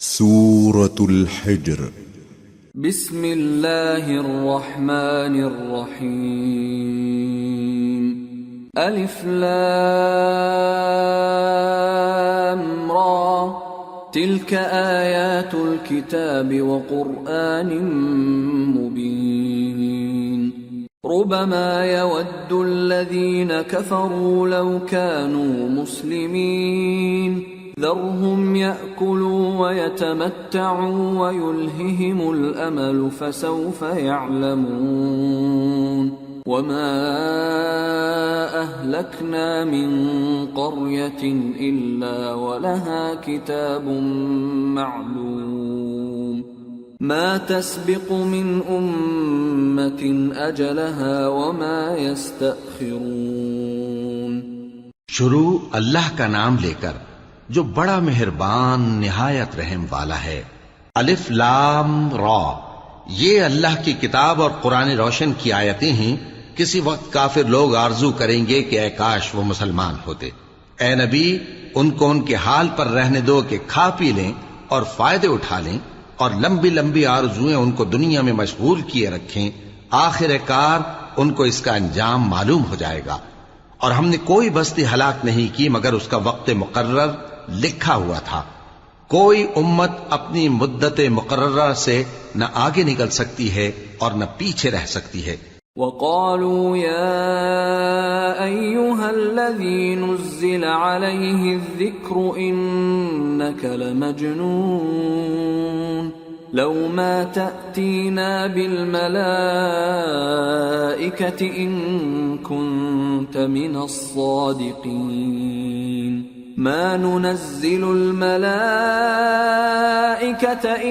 سورة الحجر بسم الله الرحمن الرحيم ألف لام را تلك آيات الكتاب وقرآن مبين ربما يود الذين كفروا لو كانوا مسلمين ذرهم يأكلوا ويتمتعوا ويلههم الأمل فسوف يعلمون وما أهلكنا من قرية إلا ولها كتاب معلوم ما تسبق من أمة أجلها وما يستأخرون. شروع اللہ کا نام لے کر جو بڑا مہربان نہایت رحم والا ہے. الف لام را، یہ اللہ کی کتاب اور قرآن روشن کی آیتیں ہیں. کسی وقت کافر لوگ آرزو کریں گے کہ اے کاش وہ مسلمان ہوتے. اے نبی، ان کو ان کے حال پر رہنے دو کہ کھا پی لیں اور فائدے اٹھا لیں، اور لمبی لمبی آرزویں ان کو دنیا میں مشغول کیے رکھیں. آخر کار ان کو اس کا انجام معلوم ہو جائے گا. اور ہم نے کوئی بستی ہلاک نہیں کی مگر اس کا وقت مقرر لکھا ہوا تھا. کوئی امت اپنی مدت مقررہ سے نہ آگے نکل سکتی ہے اور نہ پیچھے رہ سکتی ہے. وقالوا يا أيها الذي نزل عليه الذكر إنك لمجنون لو ما تأتينا بالملائكة إن كنت من الصادقين ما ننزل الملائكة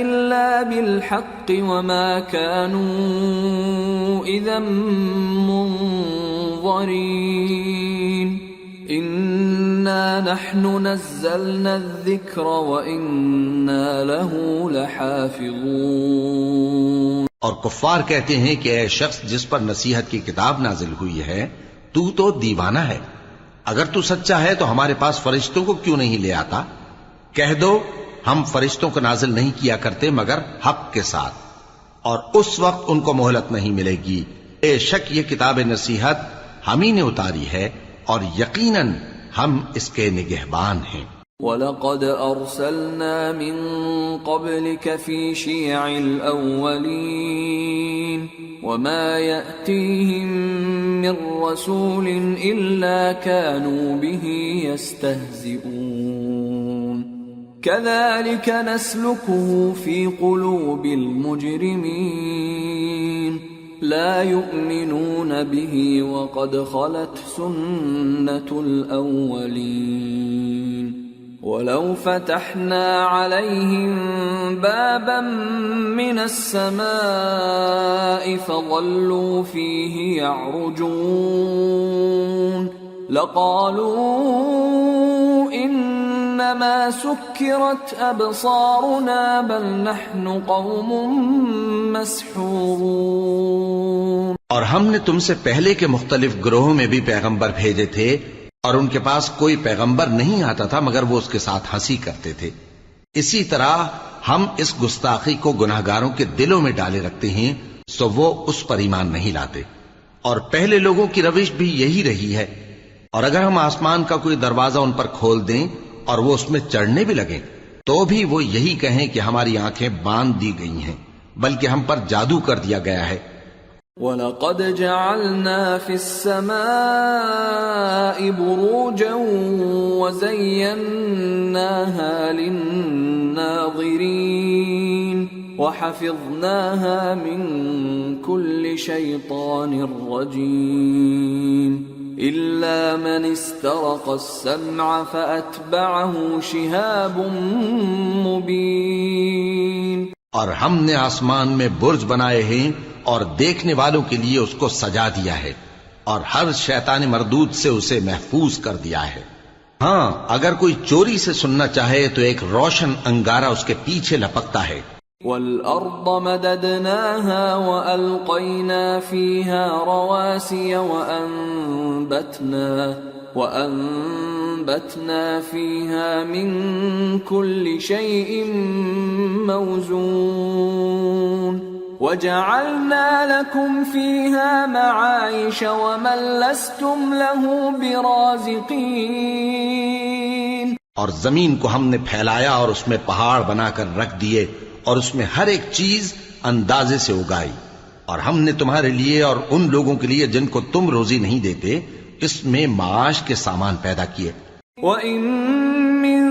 إلا بالحق وما كانوا إذا منظرين إنا نحن نزلنا الذكر وإنا له لحافظون. اور کفار کہتے ہیں کہ اے شخص جس پر نصیحت کی کتاب نازل ہوئی ہے تو دیوانہ ہے. اگر تو سچا ہے تو ہمارے پاس فرشتوں کو کیوں نہیں لے آتا؟ کہہ دو ہم فرشتوں کو نازل نہیں کیا کرتے مگر حق کے ساتھ، اور اس وقت ان کو مہلت نہیں ملے گی. بے شک یہ کتاب نصیحت ہم ہی نے اتاری ہے اور یقیناً ہم اس کے نگہبان ہیں. وَلَقَدْ أَرْسَلْنَا مِن قَبْلِكَ فِي شِيَعِ الْأَوَّلِينَ وَمَا يَأْتِيهِم مِّن رَّسُولٍ إِلَّا كَانُوا بِهِ يَسْتَهْزِئُونَ كَذَلِكَ نَسْلُكُهُ فِي قُلُوبِ الْمُجْرِمِينَ لا يؤمنون به وقد خلت سنة الأولين ولو فتحنا عليهم بابا من السماء فظلوا فيه يعرجون لقالوا إنما سكرت أبصارنا بل نحن قوم مسحورون. اور ہم نے تم سے پہلے کے مختلف گروہوں میں بھی پیغمبر بھیجے تھے اور ان کے پاس کوئی پیغمبر نہیں آتا تھا مگر وہ اس کے ساتھ ہنسی کرتے تھے. اسی طرح ہم اس گستاخی کو گناہگاروں کے دلوں میں ڈالے رکھتے ہیں سو وہ اس پر ایمان نہیں لاتے. اور پہلے لوگوں کی روش بھی یہی رہی ہے. اور اگر ہم آسمان کا کوئی دروازہ ان پر کھول دیں اور وہ اس میں چڑھنے بھی لگیں تو بھی وہ یہی کہیں کہ ہماری آنکھیں باندھ دی گئی ہیں بلکہ ہم پر جادو کر دیا گیا ہے. وَلَقَدْ جَعَلْنَا فِي السَّمَاءِ بُرُوجًا وَزَيَّنَّاهَا لِلنَّاظِرِينَ وَحَفِظْنَاهَا مِن كُلِّ شَيْطَانٍ رَّجِيمٍ إِلَّا مَنِ اسْتَرَقَ السَّمْعَ فَأَتْبَعَهُ شِهَابٌ مُّبِينٌ. اور ہم نے آسمان میں برج بنائے ہیں اور دیکھنے والوں کے لیے اس کو سجا دیا ہے اور ہر شیطان مردود سے اسے محفوظ کر دیا ہے. ہاں اگر کوئی چوری سے سننا چاہے تو ایک روشن انگارہ اس کے پیچھے لپکتا ہے. وَالْأَرْضَ مَدَدْنَاهَا وَأَلْقَيْنَا فِيهَا رَوَاسِيَ وَأَنبَتْنَا فِيهَا مِن كُلِّ شَيْءٍ مَّوْزُونٍ وَجَعَلْنَا لَكُمْ فِيهَا مَعَايِشَ وَمَن لَّسْتُمْ لَهُ بِرَازِقِينَ۔ اور زمین کو ہم نے پھیلایا اور اس میں پہاڑ بنا کر رکھ دیے اور اس میں ہر ایک چیز اندازے سے اگائی، اور ہم نے تمہارے لیے اور ان لوگوں کے لیے جن کو تم روزی نہیں دیتے اس میں معاش کے سامان پیدا کیے۔ وَإِن مِّن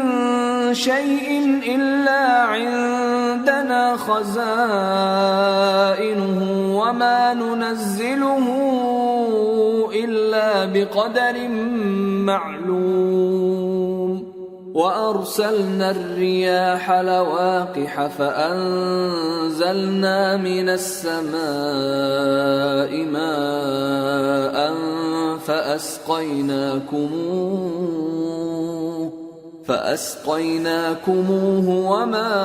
شَيْءٍ إِلَّا عِندَنَا خَزَائِنُهُ وَمَا نُنَزِّلُهُ إِلَّا بِقَدَرٍ مَّعْلُومٍ وَأَرْسَلْنَا الرِّيَاحَ لَوَاقِحَ فَأَنزَلْنَا مِنَ السَّمَاءِ مَاءً فَأَسْقَيْنَاكُمُوهُ وَمَا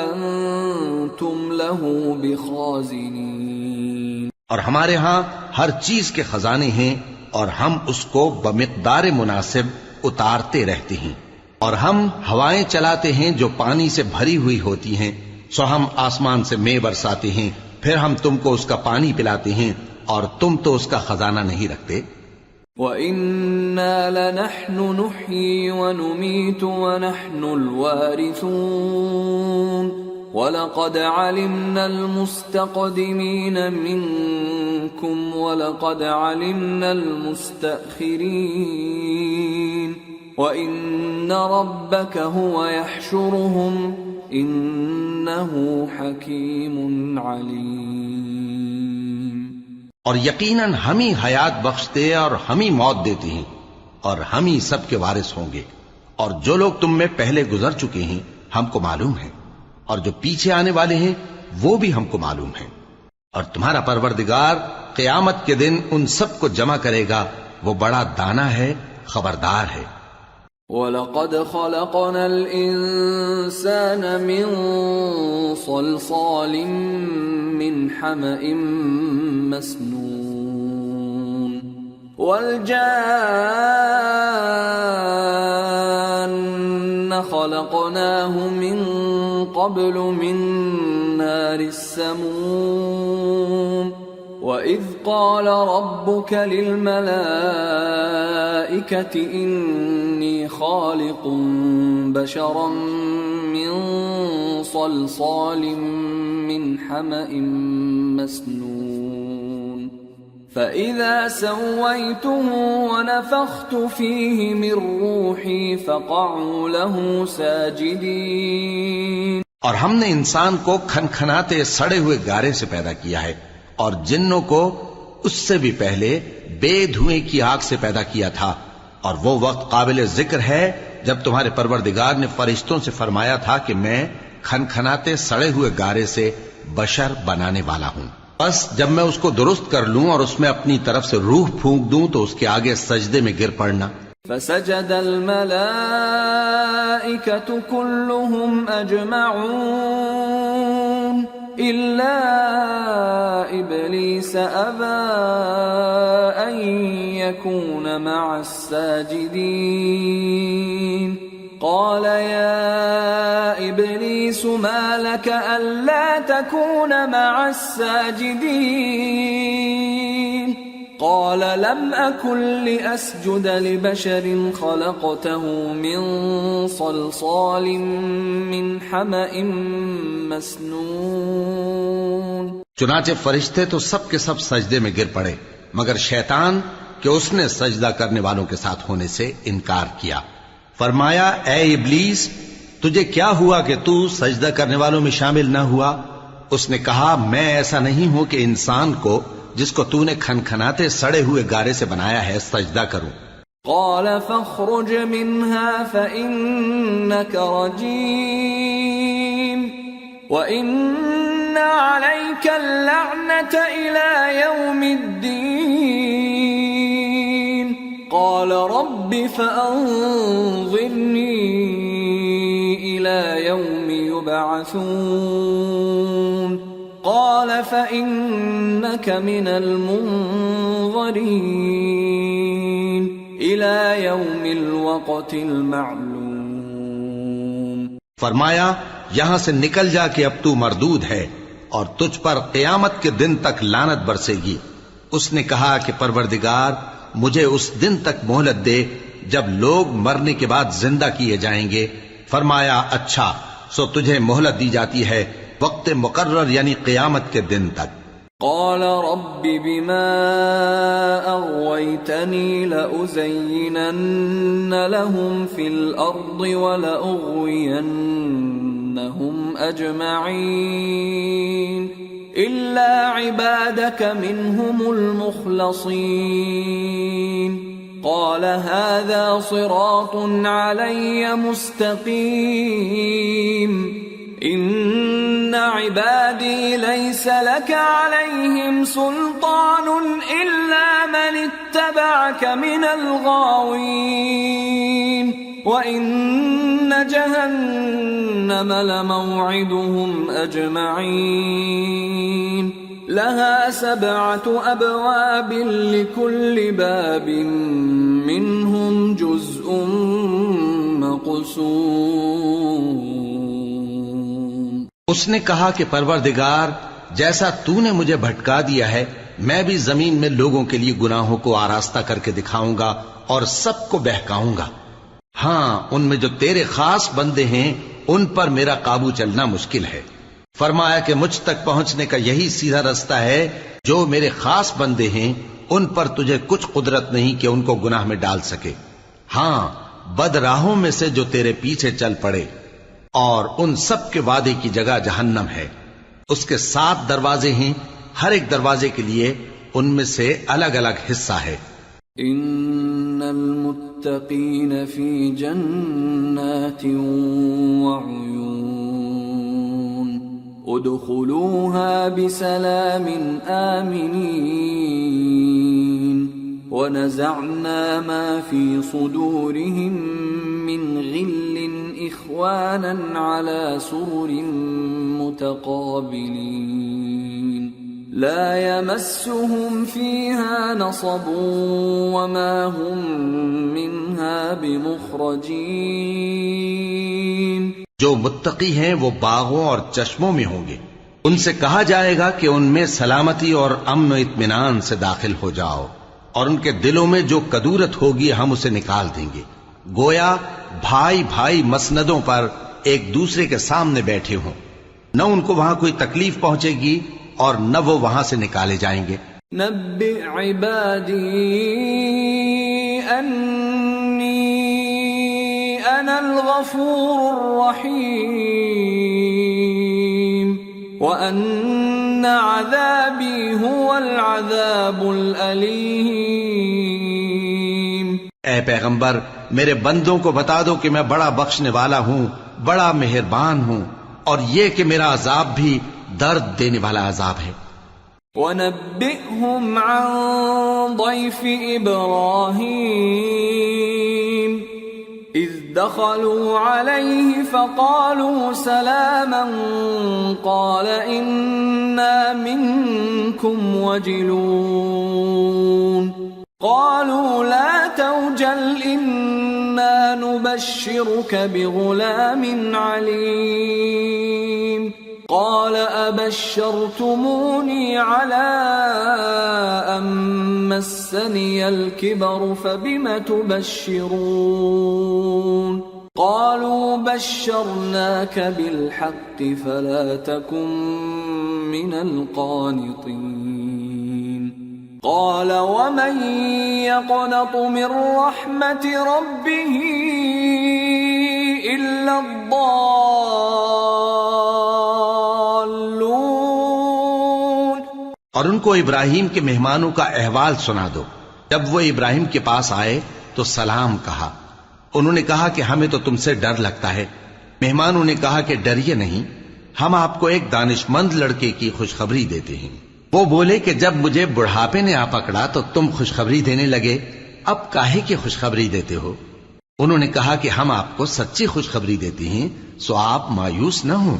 أَنتُمْ لَهُ بِخَازِنِينَ۔ اور ہمارے ہاں ہر چیز کے خزانے ہیں اور ہم اس کو بمقدار مناسب اتارتے رہتے ہیں، اور ہم ہوائیں چلاتے ہیں جو پانی سے بھری ہوئی ہوتی ہیں، سو ہم آسمان سے مے برساتے ہیں، پھر ہم تم کو اس کا پانی پلاتے ہیں اور تم تو اس کا خزانہ نہیں رکھتے۔ وَإِنَّا لَنَحْنُ نُحْيِي وَنُمِيتُ وَنَحْنُ الْوَارِثُونَ وَلَقَدْ عَلِمْنَا الْمُسْتَقْدِمِينَ مِنكُمْ وَلَقَدْ عَلِمْنَا الْمُسْتَأْخِرِينَ وَإِنَّ رَبَّكَ هُوَ يَحْشُرُهُمْ إِنَّهُ حَكِيمٌ عَلِيمٌ۔ اور یقیناً ہم ہی حیات بخشتے اور ہم ہی موت دیتے ہیں اور ہم ہی سب کے وارث ہوں گے، اور جو لوگ تم میں پہلے گزر چکے ہیں ہم کو معلوم ہے، اور جو پیچھے آنے والے ہیں وہ بھی ہم کو معلوم ہے، اور تمہارا پروردگار قیامت کے دن ان سب کو جمع کرے گا، وہ بڑا دانا ہے، خبردار ہے۔ وَلَقَدْ خَلَقْنَا الْإِنسَانَ مِنْ صَلْصَالٍ مِّنْ حَمَإٍ مَّسْنُونٍ وَالْجَانَّ خَلَقْنَاهُ مِنْ قَبْلُ مِنْ نَارِ السَّمُومِ وَإِذْ قَالَ رَبُّكَ لِلْمَلَائِكَةِ إِنِّي خَالِقٌ بَشَرًا مِّن صَلْصَالٍ مِّنْ حَمَإٍ مَّسْنُونٍ فَإِذَا سَوَّيْتُهُ وَنَفَخْتُ فِيهِ مِن رُّوحِي فَقَعُوا لَهُ سَاجِدِينَ۔ اور ہم نے انسان کو کھنکھناتے سڑے ہوئے گارے سے پیدا کیا ہے، اور جنوں کو اس سے بھی پہلے بے دھوئیں کی آگ سے پیدا کیا تھا، اور وہ وقت قابل ذکر ہے جب تمہارے پروردگار نے فرشتوں سے فرمایا تھا کہ میں کھنکھناتے سڑے ہوئے گارے سے بشر بنانے والا ہوں، بس جب میں اس کو درست کر لوں اور اس میں اپنی طرف سے روح پھونک دوں تو اس کے آگے سجدے میں گر پڑنا۔ فسجد الملائكة كلهم أجمعون إلا إبليس أبى أن يكون مع الساجدين قال يا إبليس ما لك ألا تكون مع الساجدين قال لم أكن لأسجد لبشر خلقته من صلصال من حمأ مسنون۔ چنانچہ فرشتے تو سب کے سب سجدے میں گر پڑے مگر شیطان کہ اس نے سجدہ کرنے والوں کے ساتھ ہونے سے انکار کیا۔ فرمایا اے ابلیس تجھے کیا ہوا کہ تو سجدہ کرنے والوں میں شامل نہ ہوا؟ اس نے کہا میں ایسا نہیں ہوں کہ انسان کو جس کو تو نے کھنکھناتے سڑے ہوئے گارے سے بنایا ہے سجدہ کروں۔ قال فاخرج منها فإنك رجيم وإن عليك اللعنة إلى يوم الدين قال رب فأنظرني إلى يوم يوم يبعثون قال فإنك من المنظرين إلى يوم الوقت المعلوم. فرمایا یہاں سے نکل جا کہ اب تو مردود ہے اور تجھ پر قیامت کے دن تک لعنت برسے گی. اس نے کہا کہ پروردگار مجھے اس دن تک مہلت دے جب لوگ مرنے کے بعد زندہ کیے جائیں گے. فرمایا اچھا، سو تجھے مہلت دی جاتی ہے وقت مقرر یعنی قیامت کے دن تک. قال رب بما أغويتني لأزينن لهم في الأرض ولأغوينهم أجمعين إلا عبادك منهم المخلصين. قال هذا صراط علي مستقيم إن عبادي ليس لك عليهم سلطان إلا من اتبعك من الغاوين وإن جهنم لموعدهم أجمعين لها 7 أبواب لكل باب منهم جزء مقسوم. اس نے کہا کہ پروردگار جیسا تو نے مجھے بھٹکا دیا ہے میں بھی زمین میں لوگوں کے لیے گناہوں کو آراستہ کر کے دکھاؤں گا اور سب کو بہکاؤں گا. ہاں ان میں جو تیرے خاص بندے ہیں ان پر میرا قابو چلنا مشکل ہے. فرمایا کہ مجھ تک پہنچنے کا یہی سیدھا رستہ ہے. جو میرے خاص بندے ہیں ان پر تجھے کچھ قدرت نہیں کہ ان کو گناہ میں ڈال سکے. ہاں بد راہوں میں سے جو تیرے پیچھے چل پڑے، اور ان سب کے وعدے کی جگہ جہنم ہے. اس کے 7 دروازے ہیں، ہر ایک دروازے کے لیے ان میں سے الگ الگ حصہ ہے. ان المتقین فی جنات وعیون ادخلوها بسلام آمنین ونزعنا ما في صدورهم من غل إخوانا على سرر متقابلين لا يمسهم فيها نصب وما هم منها بمخرجين. جو متقی ہیں وہ باغوں اور چشموں میں ہوں گے. ان سے کہا جائے گا کہ ان میں سلامتی اور امن و اطمینان سے داخل ہو جاؤ، اور ان کے دلوں میں جو کدورت ہوگی ہم اسے نکال دیں گے. گویا بھائی بھائی مسندوں پر ایک دوسرے کے سامنے بیٹھے ہوں. نہ ان کو وہاں کوئی تکلیف پہنچے گی اور نہ وہ وہاں سے نکالے جائیں گے. نبئ عبادی انی انا الغفور الرحیم وان عذابی هو العذاب الالیم. اے پیغمبر میرے بندوں کو بتا دو کہ میں بڑا بخشنے والا ہوں، بڑا مہربان ہوں، اور یہ کہ میرا عذاب بھی درد دینے والا عذاب ہے. وَنَبِّئْهُمْ عَنْ ضَيْفِ إِبْرَاهِيمَ إِذْ دَخَلُوا عَلَيْهِ فَقَالُوا سَلَامًا قَالَ إِنَّا مِنْكُمْ وَجِلُونَ قالوا لا توجل إنا نبشرك بغلام عليم قال أبشرتموني على أن مسني الكبر فبم تبشرون قالوا بشرناك بالحق فلا تكن من القانطين قال ومن يقنط من رحمة ربه إلا الضالون. اور ان کو ابراہیم کے مہمانوں کا احوال سنا دو. جب وہ ابراہیم کے پاس آئے تو سلام کہا. انہوں نے کہا کہ ہمیں تو تم سے ڈر لگتا ہے. مہمانوں نے کہا کہ ڈریے نہیں، ہم آپ کو ایک دانشمند لڑکے کی خوشخبری دیتے ہیں. وہ بولے کہ جب مجھے بڑھاپے نے آ پکڑا تو تم خوشخبری دینے لگے، اب کاہے کی خوشخبری دیتے ہو؟ انہوں نے کہا کہ ہم آپ کو سچی خوشخبری دیتے ہیں، سو آپ مایوس نہ ہوں۔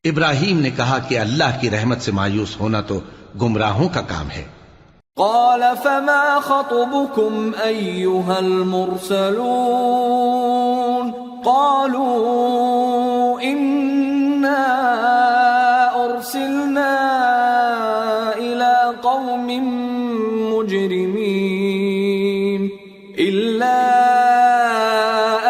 ابراہیم نے کہا کہ اللہ کی رحمت سے مایوس ہونا تو گمراہوں کا کام ہے۔ قال فما خطبكم أيها المرسلون قالوا إنا أرسلنا إلى قوم مجرمين إلا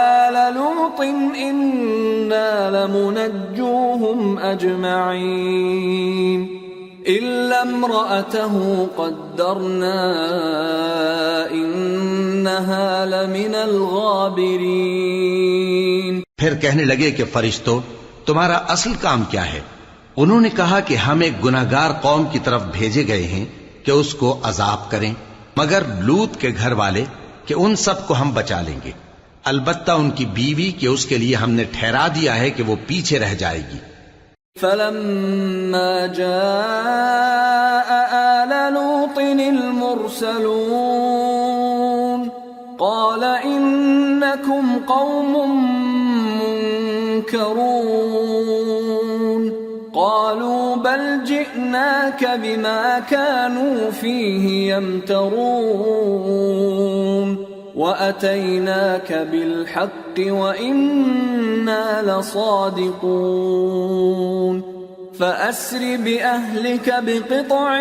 آل لوط إنا لمنجوهم أجمعين إلا امرأته قدرنا إنها لمن الغابرين۔ پھر کہنے لگے کہ فرشتوں تمہارا اصل کام کیا ہے؟ انہوں نے کہا کہ ہم ایک گناہگار قوم کی طرف بھیجے گئے ہیں کہ اس کو عذاب کریں، مگر لوط کے گھر والے کہ ان سب کو ہم بچا لیں گے، البتہ ان کی بیوی کہ اس کے لیے ہم نے ٹھہرا دیا ہے کہ وہ پیچھے رہ جائے گی۔ فلما جاء آل لوط المرسلون قال إنكم قوم منكرون قالوا بل جئناك بما كانوا فيه يمترون وَأَتَيْنَاكَ بِالْحَقِّ وَإِنَّا لَصَادِقُونَ فَأَسْرِ بِأَهْلِكَ بِقِطْعٍ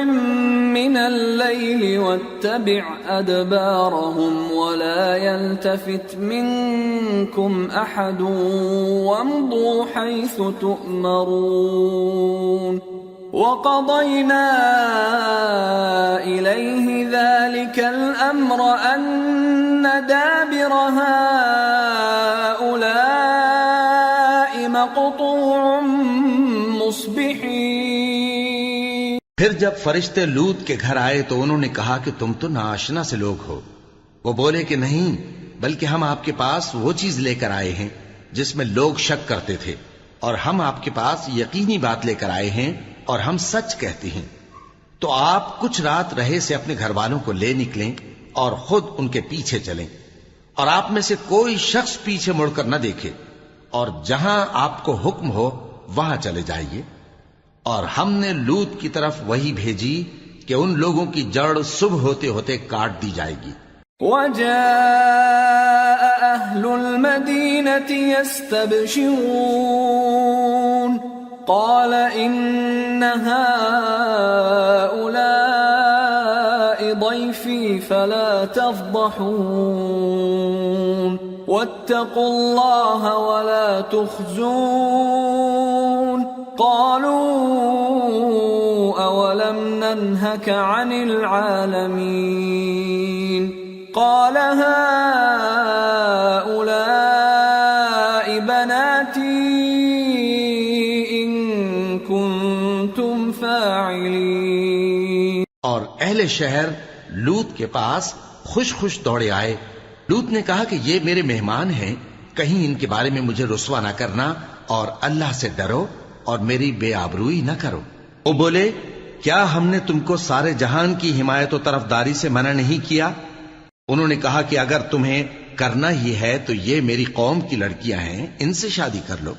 مِّنَ اللَّيْلِ وَاتَّبِعْ أَدْبَارَهُمْ وَلَا يَلْتَفِتْ مِنكُمْ أَحَدٌ وَامْضُوا حَيْثُ تُؤْمَرُونَ وَقَضَيْنَا إِلَيْهِ ذَلِكَ الْأَمْرَ أَنَّ دَابِرَ هَؤُلَاءِ مَقْطُوعٌ مُصْبِحِينَ۔ پھر جب فرشتے لوط کے گھر آئے تو انہوں نے کہا کہ تم تو ناآشنا سے لوگ ہو۔ وہ بولے کہ نہیں، بلکہ ہم آپ کے پاس وہ چیز لے کر آئے ہیں جس میں لوگ شک کرتے تھے، اور ہم آپ کے پاس یقینی بات لے کر آئے ہیں اور ہم سچ کہتے ہیں۔ تو آپ کچھ رات رہے سے اپنے گھر والوں کو لے نکلیں اور خود ان کے پیچھے چلیں، اور آپ میں سے کوئی شخص پیچھے مڑ کر نہ دیکھے، اور جہاں آپ کو حکم ہو وہاں چلے جائیے۔ اور ہم نے لوط کی طرف وہی بھیجی کہ ان لوگوں کی جڑ صبح ہوتے ہوتے کاٹ دی جائے گی۔ وَجَاءَ أَهْلُ الْمَدِينَةِ يَسْتَبْشِرُونَ قال إن هؤلاء ضيفي فلا تفضحون واتقوا الله ولا تخزون قالوا أولم ننهك عن العالمين قال هؤلاء بناتي اور اہل شہر لوط کے پاس خوش خوش دوڑے آئے۔ لوط نے کہا کہ یہ میرے مہمان ہیں، کہیں ان کے بارے میں مجھے رسوا نہ کرنا، اور اللہ سے ڈرو اور میری بے آبروئی نہ کرو۔ وہ بولے کیا ہم نے تم کو سارے جہان کی حمایت و طرفداری سے منع نہیں کیا؟ انہوں نے کہا کہ اگر تمہیں کرنا ہی ہے تو یہ میری قوم کی لڑکیاں ہیں، ان سے شادی کر لو۔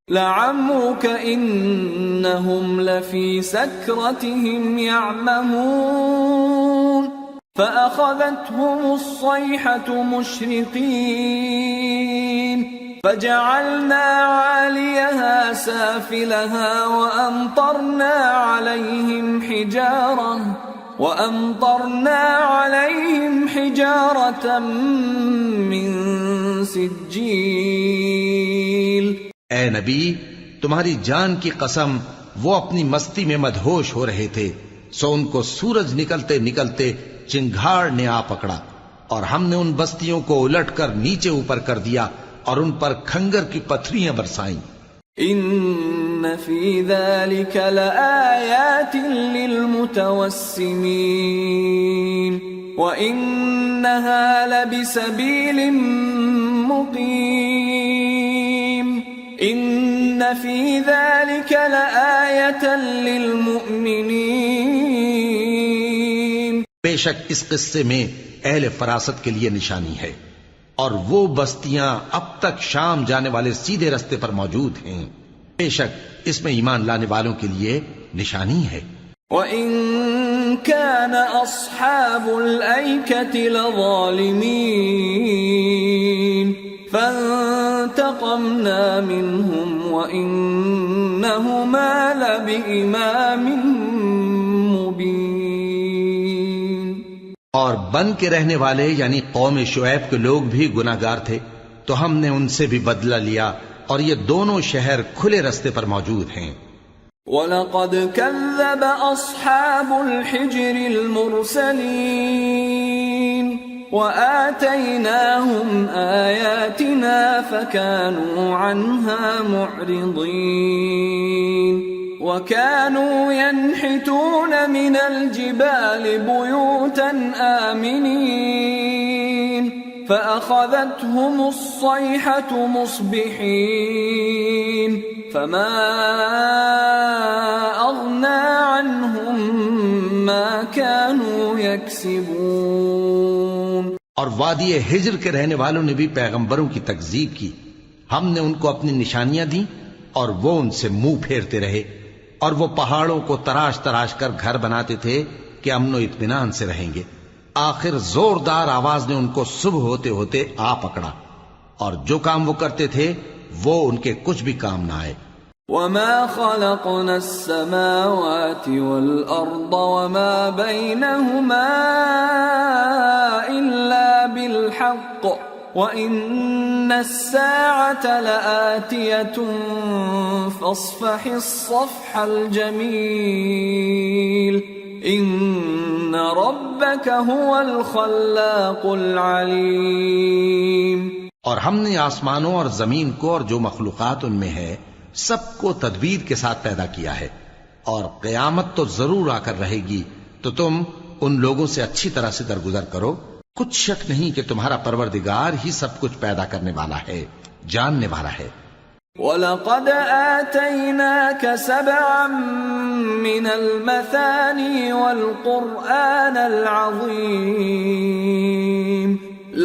لعمرك إنهم لفي سكرتهم يعمهون فأخذتهم الصيحة مشرقين فجعلنا عاليها سافلها وأمطرنا عليهم حجارة من سجيل۔ اے نبی، تمہاری جان کی قسم، وہ اپنی مستی میں مدہوش ہو رہے تھے، سو ان کو سورج نکلتے نکلتے چنگھاڑ نے آ پکڑا، اور ہم نے ان بستیوں کو الٹ کر نیچے اوپر کر دیا اور ان پر کھنگر کی پتھریاں برسائیں۔ ان فی ذلک لآیات للمتوسمین وانہا لبسبیل مقیم ان فی ذلک لآیۃ للمؤمنین۔ بے شک اس قصے میں اہل فراست کے لیے نشانی ہے، اور وہ بستیاں اب تک شام جانے والے سیدھے رستے پر موجود ہیں. بے شک اس میں ایمان لانے والوں کے لیے نشانی ہے. وَإِن كَانَ أَصْحَابُ الْأَيْكَةِ لَظَالِمِينَ فَانْتَقَمْنَا مِنْهُمْ وَإِنَّهُمَا لَبِإِمَامٍ مُبِينٍ. اور بن کے رہنے والے یعنی قوم شعیب کے لوگ بھی گناہگار تھے تو ہم نے ان سے بھی بدلہ لیا اور یہ دونوں شہر کھلے رستے پر موجود ہیں. وَلَقَدْ كَذَّبَ أَصْحَابُ الْحِجْرِ الْمُرْسَلِينَ وَآتَيْنَاهُمْ آيَاتِنَا فَكَانُوا عَنْهَا مُعْرِضِينَ. وَكَانُوا يَنْحِتُونَ مِنَ الْجِبَالِ بُيُوتًا آمِنِينَ فَأَخَذَتْهُمُ الصَّيْحَةُ مُصْبِحِينَ فَمَا أَغْنَى عَنْهُمْ مَا كَانُوا يَكْسِبُونَ. اور وادی ہجر کے رہنے والوں نے بھی پیغمبروں کی تکذیب کی. ہم نے ان کو اپنی نشانیاں دیں اور وہ ان سے منہ پھیرتے رہے، اور وہ پہاڑوں کو تراش تراش کر گھر بناتے تھے کہ امن و اطمینان سے رہیں گے. آخر زوردار آواز نے ان کو صبح ہوتے ہوتے آ پکڑا، اور جو کام وہ کرتے تھے وہ ان کے کچھ بھی کام نہ آئے. وَمَا خَلَقْنَا السَّمَاوَاتِ وَالْأَرْضَ وَمَا بَيْنَهُمَا إِلَّا بِالْحَقِّ وَإِنَّ السَّاعَةَ لَآتِيَةٌ فَاصْفَحِ الصَّفْحَ الْجَمِيلَ إِنَّ رَبَّكَ هُوَ الْخَلَّاقُ الْعَلِيمُ. اور ہم نے آسمانوں اور زمین کو اور جو مخلوقات ان میں ہے سب کو تدبیر کے ساتھ پیدا کیا ہے، اور قیامت تو ضرور آ کر رہے گی تو تم ان لوگوں سے اچھی طرح سے درگزر کرو. کچھ شک نہیں کہ تمہارا پروردگار ہی سب کچھ پیدا کرنے والا ہے، جاننے والا ہے. وَلَقَدْ آتَيْنَاكَ سَبْعًا مِّنَ الْمَثَانِي وَالْقُرْآنَ الْعَظِيمَ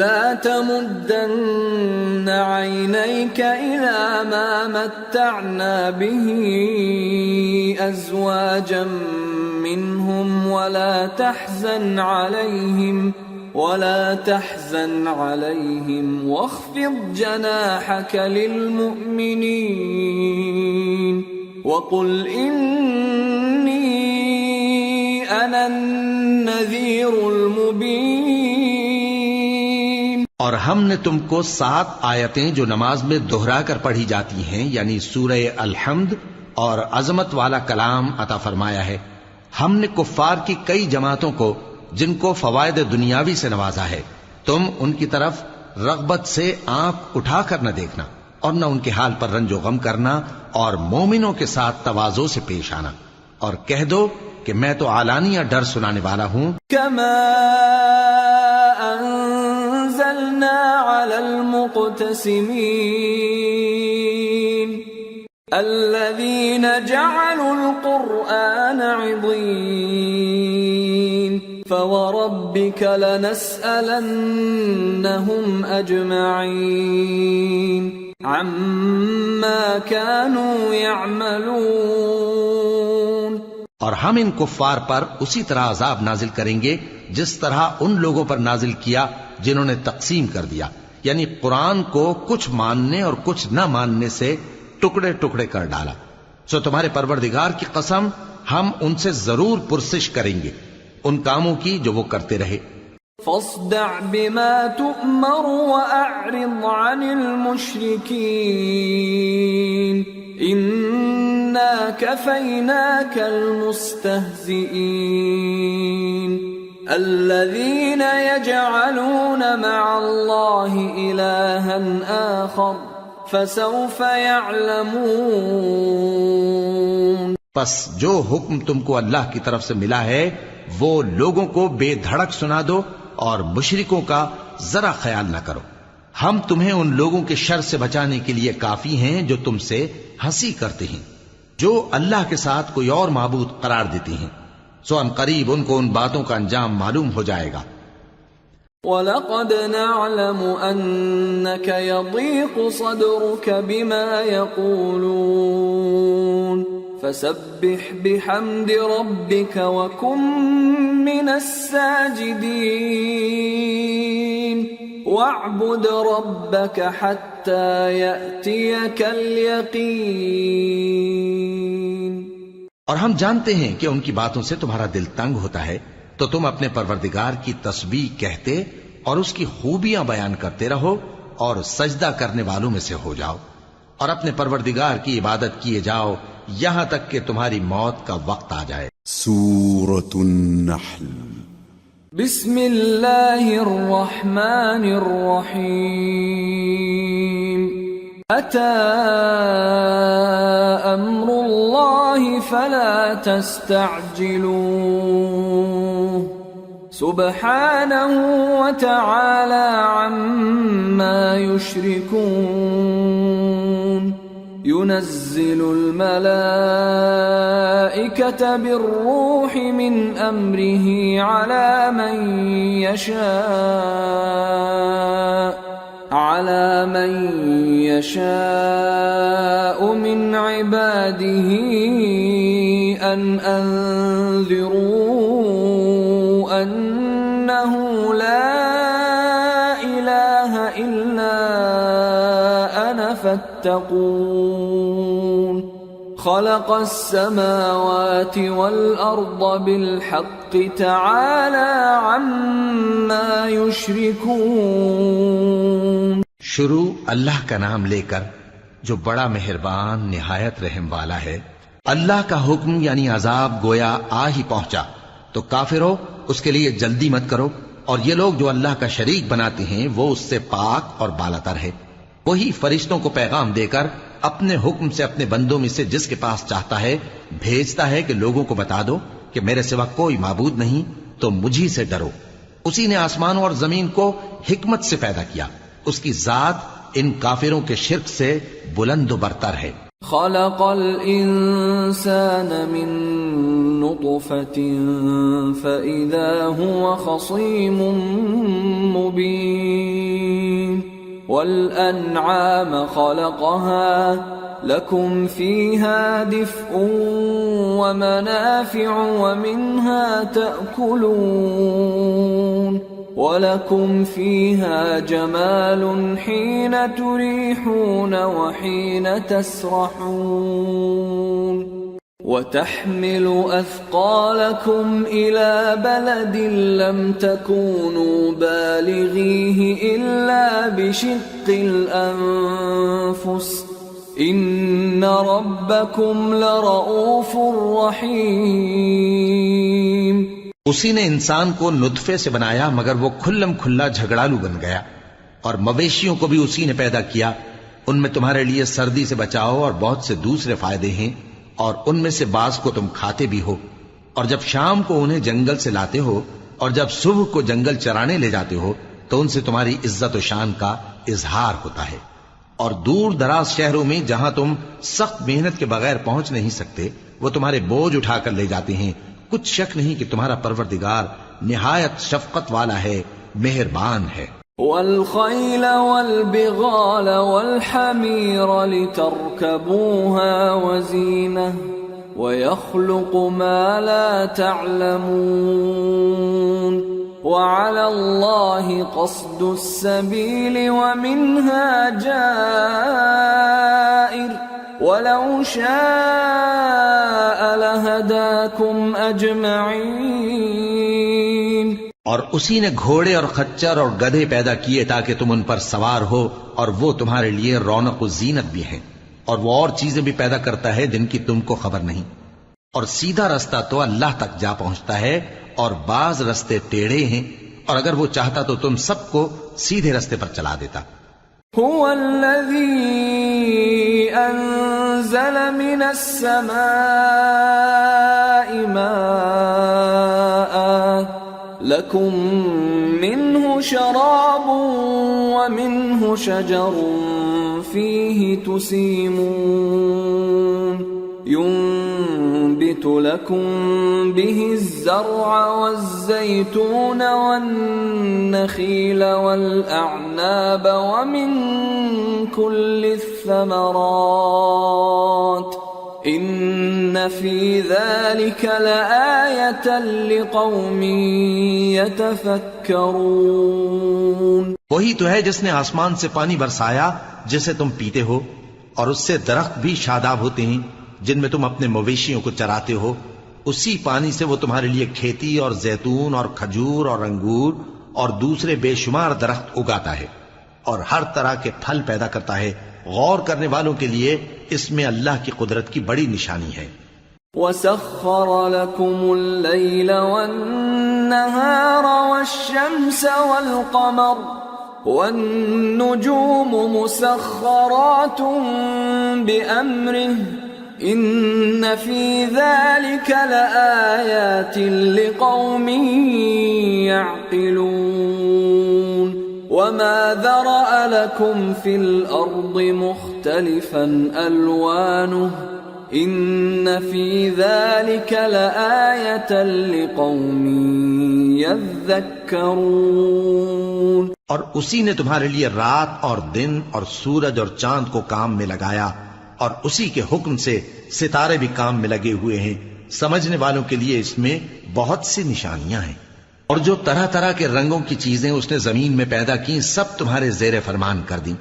لَا تَمُدَّنَّ عَيْنَيْكَ إِلَىٰ مَا مَتَّعْنَا بِهِ أَزْوَاجًا مِّنْهُمْ وَلَا تَحْزَنْ عَلَيْهِمْ وَاخْفِضْ جَنَاحَكَ لِلْمُؤْمِنِينَ وَقُلْ إِنِّي أَنَا النَّذِيرُ الْمُبِينُ. اور ہم نے تم کو 7 آیتیں جو نماز میں دہرا کر پڑھی جاتی ہیں یعنی سورہ الحمد اور عظمت والا کلام عطا فرمایا ہے. ہم نے کفار کی کئی جماعتوں کو جن کو فوائد دنیاوی سے نوازا ہے تم ان کی طرف رغبت سے آنکھ اٹھا کر نہ دیکھنا اور نہ ان کے حال پر رنج و غم کرنا اور مومنوں کے ساتھ تواضع سے پیش آنا، اور کہہ دو کہ میں تو اعلانیہ ڈر سنانے والا ہوں. كما أنزلنا على المقتسمين الذين جعلوا القرآن عضين فوربك لنسألنهم أجمعين عما كانوا يعملون. اور ہم ان کفار پر اسی طرح عذاب نازل کریں گے جس طرح ان لوگوں پر نازل کیا جنہوں نے تقسیم کر دیا، یعنی قرآن کو کچھ ماننے اور کچھ نہ ماننے سے ٹکڑے ٹکڑے کر ڈالا. سو تمہارے پروردگار کی قسم ہم ان سے ضرور پرسش کریں گے ان کاموں کی جو وہ کرتے رہے. فاصدع بما تؤمر وأعرض عن المشركين إنا كفيناك المستهزئين الذين يجعلون مع الله إلها آخر فسوف يعلمون. پس جو حکم تم کو اللہ کی طرف سے ملا ہے وہ لوگوں کو بے دھڑک سنا دو اور مشرکوں کا ذرا خیال نہ کرو. ہم تمہیں ان لوگوں کے شر سے بچانے کے لیے کافی ہیں جو تم سے ہنسی کرتے ہیں، جو اللہ کے ساتھ کوئی اور معبود قرار دیتے ہیں. سو ان قریب ان کو ان باتوں کا انجام معلوم ہو جائے گا. وَلَقَدْ نَعْلَمُ أَنَّكَ يَضِيقُ صَدْرُكَ بِمَا يَقُولُونَ فَسَبِّحْ بِحَمْدِ رَبِّكَ وَكُن مِّنَ السَّاجِدِينَ وَاعْبُدْ رَبَّكَ حَتَّى يَأْتِيَكَ الْيَقِينُ۔ اور ہم جانتے ہیں کہ ان کی باتوں سے تمہارا دل تنگ ہوتا ہے، تو تم اپنے پروردگار کی تسبیح کہتے اور اس کی خوبیاں بیان کرتے رہو اور سجدہ کرنے والوں میں سے ہو جاؤ، اور اپنے پروردگار کی عبادت کیے جاؤ یہاں تک کہ تمہاری موت کا وقت آ جائے۔ سورة النحل۔ بسم اللہ الرحمن الرحیم۔ أتى أمر الله فلا تستعجلوه سبحانه وتعالى عما يشركون ينزل الملائكة بالروح من أمره على من يشاء من عباده أن أنذروا أنه لا إله إلا أنا فاتقون خلق السماوات والأرض بالحق تعالى عما يشركون۔ شروع اللہ کا نام لے کر جو بڑا مہربان نہایت رحم والا ہے۔ اللہ کا حکم یعنی عذاب گویا آ ہی پہنچا تو کافرو اس کے لیے جلدی مت کرو، اور یہ لوگ جو اللہ کا شریک بناتے ہیں وہ اس سے پاک اور بالاتر ہے۔ وہی فرشتوں کو پیغام دے کر اپنے حکم سے اپنے بندوں میں سے جس کے پاس چاہتا ہے بھیجتا ہے کہ لوگوں کو بتا دو کہ میرے سوا کوئی معبود نہیں، تو مجھی سے ڈرو۔ اسی نے آسمانوں اور زمین کو حکمت سے پیدا کیا، اس کی ذات ان کافروں کے شرک سے بلند و برتر ہے۔ خلق الانسان من نطفة فإذا هو خصيم مبين والأنعام خلقها لكم فيها دفء ومنافع ومنها تأكلون وَلَكُمْ فِيهَا جَمَالٌ حِينَ تُرِيحُونَ وَحِينَ تَسْرَحُونَ وَتَحْمِلُ أَثْقَالَكُمْ إِلَى بَلَدٍ لَمْ تَكُونُوا بَالِغِيهِ إِلَّا بِشِقِّ الْأَنفُسِ إِنَّ رَبَّكُمْ لَرَؤُوفٌ رَحِيمٌ۔ اسی نے انسان کو نطفے سے بنایا مگر وہ کھلم کھلا جھگڑالو بن گیا، اور مویشیوں کو بھی اسی نے پیدا کیا، ان میں تمہارے لیے سردی سے بچاؤ اور بہت سے دوسرے فائدے ہیں، اور ان میں سے بعض کو تم کھاتے بھی ہو، اور جب شام کو انہیں جنگل سے لاتے ہو اور جب صبح کو جنگل چرانے لے جاتے ہو تو ان سے تمہاری عزت و شان کا اظہار ہوتا ہے۔ اور دور دراز شہروں میں جہاں تم سخت محنت کے بغیر پہنچ نہیں سکتے وہ تمہارے بوجھ اٹھا کر لے جاتے ہیں، کچھ شک نہیں کہ تمہارا پروردگار نہایت شفقت والا ہے، مہربان ہے۔ والخيل والبغال والحمير لتركبوها وزينة ويخلق ما لا تعلمون وعلى الله قصد السبيل ومنها جائر وَلَوْ شَاءَ لَهَدَاكُمْ أَجْمَعِينَ۔ اور اسی نے گھوڑے اور خچر اور گدھے پیدا کیے تاکہ تم ان پر سوار ہو، اور وہ تمہارے لیے رونق و زینت بھی ہیں، اور وہ اور چیزیں بھی پیدا کرتا ہے جن کی تم کو خبر نہیں، اور سیدھا رستہ تو اللہ تک جا پہنچتا ہے اور بعض رستے ٹیڑھے ہیں، اور اگر وہ چاہتا تو تم سب کو سیدھے رستے پر چلا دیتا۔ هو الذي أنزل من السماء ماء لكم منه شراب ومنه شجر فيه تسيمون ينبت ينبت لكم به الزرع والزيتون والنخيل والأعناب ومن كل الثمرات إن في ذلك لآية لقوم يتفكرون. وہی تو ہے جس نے آسمان سے پانی برسایا جسے تم پیتے ہو، اور اس سے درخت بھی شاداب ہوتے ہیں جن میں تم اپنے مویشیوں کو چراتے ہو. اسی پانی سے وہ تمہارے لیے کھیتی اور زیتون اور کھجور اور انگور اور دوسرے بے شمار درخت اگاتا ہے اور ہر طرح کے پھل پیدا کرتا ہے. غور کرنے والوں کے لیے اس میں اللہ کی قدرت کی بڑی نشانی ہے. وَسَخَّرَ لَكُمُ اللَّيْلَ وَالنَّهَارَ وَالشَّمْسَ وَالْقَمَرَ وَالنُّجُومُ مُسَخَّرَاتٌ بِأَمْرِهِ إِنَّ فِي ذَلِكَ لَآيَاتٍ لِقَوْمٍ يَعْقِلُونَ. وَمَا ذَرَأَ لَكُمْ فِي الْأَرْضِ مُخْتَلِفًا أَلْوَانُهُ إِنَّ فِي ذَلِكَ لَآيَةً لِقَوْمٍ يَذَّكَّرُونَ. اور اسی نے تمہارے لیے رات اور دن اور سورج اور چاند کو کام میں لگایا، اور اسی کے حکم سے ستارے بھی کام میں لگے ہوئے ہیں. سمجھنے والوں کے لیے اس میں بہت سی نشانیاں ہیں. اور جو طرح طرح کے رنگوں کی چیزیں اس نے زمین میں پیدا کی سب تمہارے زیر فرمان کر دیں.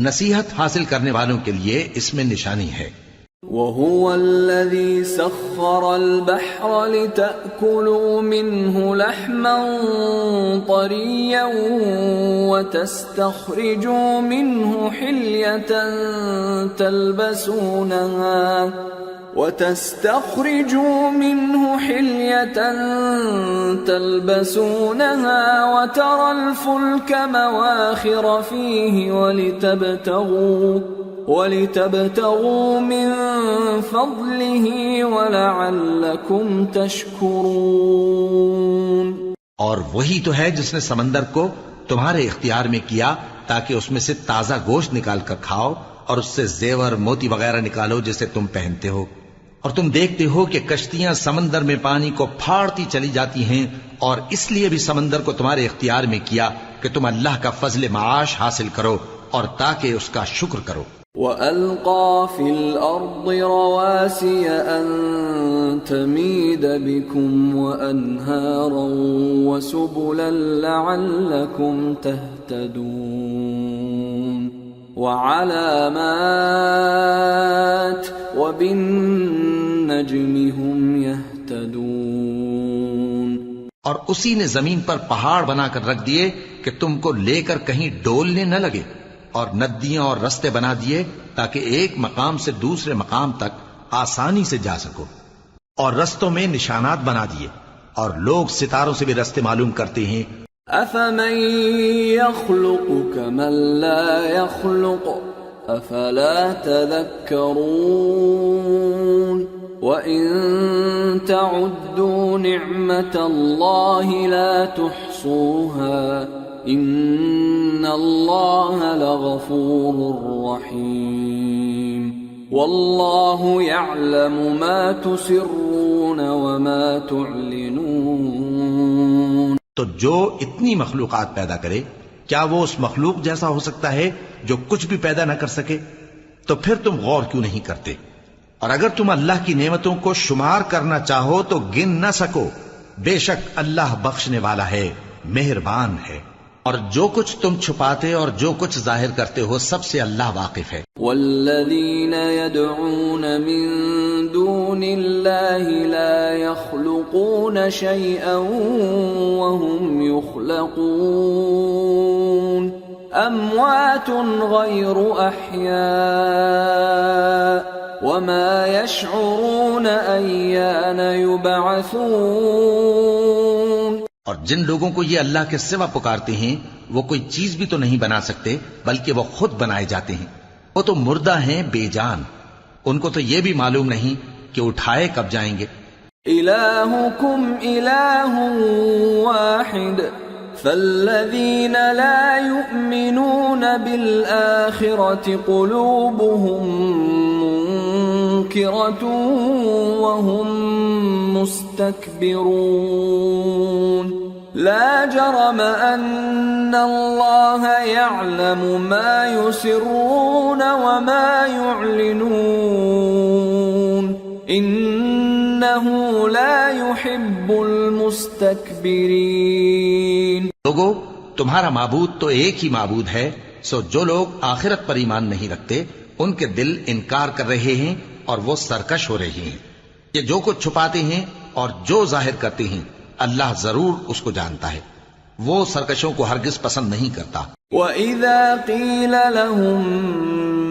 نصیحت حاصل کرنے والوں کے لیے اس میں نشانی ہے. وَهُوَ الَّذِي سَخَّرَ الْبَحْرَ لِتَأْكُلُوا مِنْهُ لَحْمًا طَرِيًّا وَتَسْتَخْرِجُوا مِنْهُ حِلْيَةً تلبسونها وترى الفلك مواخر فيه ولتبتغوا من فضله ولعلكم تشكرون. اور وہی تو ہے جس نے سمندر کو تمہارے اختیار میں کیا تاکہ اس میں سے تازہ گوشت نکال کر کھاؤ اور اس سے زیور موتی وغیرہ نکالو جسے تم پہنتے ہو. اور تم دیکھتے ہو کہ کشتیاں سمندر میں پانی کو پھاڑتی چلی جاتی ہیں، اور اس لیے بھی سمندر کو تمہارے اختیار میں کیا کہ تم اللہ کا فضل معاش حاصل کرو اور تاکہ اس کا شکر کرو. وَأَلْقَى فِي الْأَرْضِ رَوَاسِيَ أَن تَمِيدَ بِكُمْ وَأَنْهَارًا وَسُبُلًا لَعَلَّكُمْ تَهْتَدُونَ. وَعَلَامَاتٍ وَبِالنَّجْمِ هُمْ يَهْتَدُونَ. اور اسی نے زمین پر پہاڑ بنا کر رکھ دیے کہ تم کو لے کر کہیں ڈولنے نہ لگے، اور ندیاں اور رستے بنا دیے تاکہ ایک مقام سے دوسرے مقام تک آسانی سے جا سکو، اور رستوں میں نشانات بنا دیے، اور لوگ ستاروں سے بھی رستے معلوم کرتے ہیں. أَفَمَن يَخْلُقُ كَمَن لَّا يَخْلُقُ أَفَلَا تَذَكَّرُونَ. وَإِن تَعُدُّوا نِعْمَةَ اللَّهِ لَا تُحْصُوهَا إِنَّ اللَّهَ لَغَفُورٌ رَّحِيمٌ. وَاللَّهُ يَعْلَمُ مَا تُسِرُّونَ وَمَا تُعْلِنُونَ. تو جو اتنی مخلوقات پیدا کرے، کیا وہ اس مخلوق جیسا ہو سکتا ہے جو کچھ بھی پیدا نہ کر سکے؟ تو پھر تم غور کیوں نہیں کرتے؟ اور اگر تم اللہ کی نعمتوں کو شمار کرنا چاہو تو گن نہ سکو. بے شک اللہ بخشنے والا ہے، مہربان ہے. اور جو کچھ تم چھپاتے اور جو کچھ ظاہر کرتے ہو سب سے اللہ واقف ہے. والذین يدعون من دون اللہ لا يخلقون شيئا وهم يخلقون اموات غیر احیاء وما يشعرون ایان یبعثون. اور جن لوگوں کو یہ اللہ کے سوا پکارتے ہیں وہ کوئی چیز بھی تو نہیں بنا سکتے بلکہ وہ خود بنائے جاتے ہیں. وہ تو مردہ ہیں بے جان، ان کو تو یہ بھی معلوم نہیں کہ اٹھائے کب جائیں گے. الہکم الہ واحد فالذین لا یؤمنون بالآخرة قلوبهم تذكرة وهم مستكبرون لا جرم أن الله يعلم ما يسرون وما يعلنون إنه لا يحب المستكبرين. لوگو، تمہارا معبود تو ایک ہی معبود ہے، سو جو لوگ آخرت پر ایمان نہیں رکھتے ان کے دل انکار کر رہے ہیں اور وہ سرکش ہو رہے ہیں. یہ جو کچھ چھپاتے ہیں اور جو ظاہر کرتے ہیں اللہ ضرور اس کو جانتا ہے. وہ سرکشوں کو ہرگز پسند نہیں کرتا. وَإِذَا قِيلَ لَهُم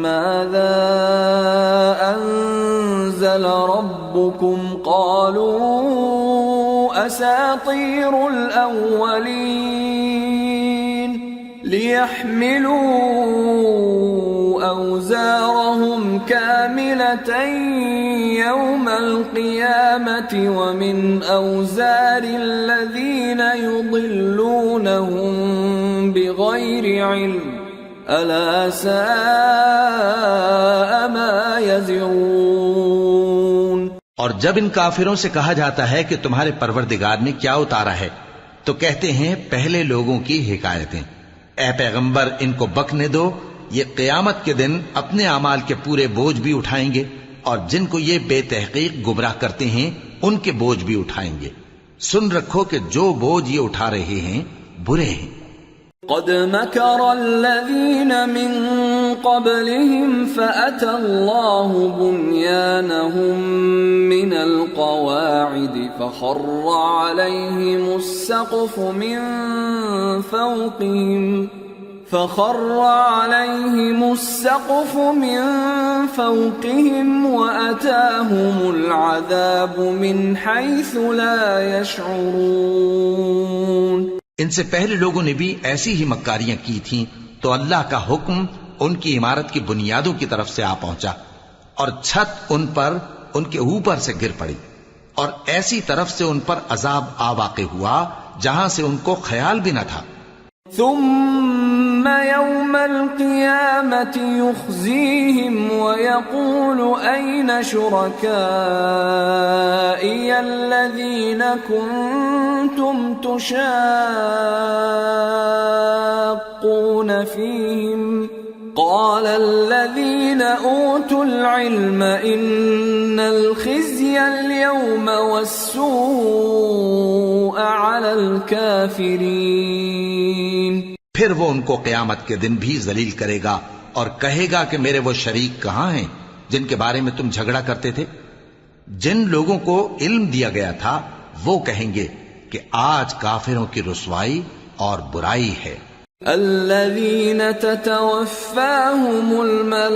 مَاذَا أَنزَلَ رَبُّكُمْ قَالُوا أَسَاطِيرُ الْأَوَّلِينَ لِيَحْمِلُوا أَوْزَارَهُمْ كَامِلَةً يَوْمَ الْقِيَامَةِ وَمِنْ أَوْزَارِ الَّذِينَ يُضِلُّونَهُم بِغَيْرِ عِلْمٍ أَلَا سَاءَ مَا يَزِرُونَ. اور جب ان کافروں سے کہا جاتا ہے کہ تمہارے پروردگار نے کیا اتارا ہے تو کہتے ہیں پہلے لوگوں کی حکایتیں. اے پیغمبر، ان کو بکنے دو، یہ قیامت کے دن اپنے اعمال کے پورے بوجھ بھی اٹھائیں گے اور جن کو یہ بے تحقیق گمراہ کرتے ہیں ان کے بوجھ بھی اٹھائیں گے. سن رکھو کہ جو بوجھ یہ اٹھا رہے ہیں برے ہیں. قد مكر الذين من قبلهم فأتى الله بنيانهم من القواعد فخر عليهم السقف من فوقهم وأتاهم العذاب من حيث لا يشعرون. ان سے پہلے لوگوں نے بھی ایسی ہی مکاریاں کی تھیں تو اللہ کا حکم ان کی عمارت کی بنیادوں کی طرف سے آ پہنچا اور چھت ان پر ان کے اوپر سے گر پڑی اور ایسی طرف سے ان پر عذاب آ واقع ہوا جہاں سے ان کو خیال بھی نہ تھا. ثم يوم القيامة يخزيهم ويقول أين شركائي الذين كنتم تشاقون فيهم قال الذين أوتوا العلم إن الخزي اليوم والسوء على الكافرين. پھر وہ ان کو قیامت کے دن بھی ذلیل کرے گا اور کہے گا کہ میرے وہ شریک کہاں ہیں جن کے بارے میں تم جھگڑا کرتے تھے. جن لوگوں کو علم دیا گیا تھا وہ کہیں گے کہ آج کافروں کی رسوائی اور برائی ہے. الذين تتوفاهم الملائكة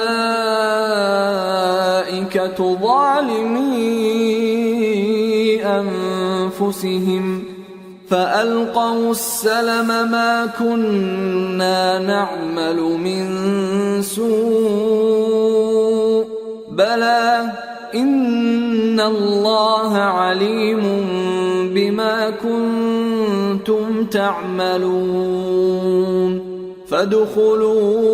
ظالمي أنفسهم فألقوا السلم ما كنا نعمل من سوء بلى إن الله عليم بما كنتم تعملون. فادخلوا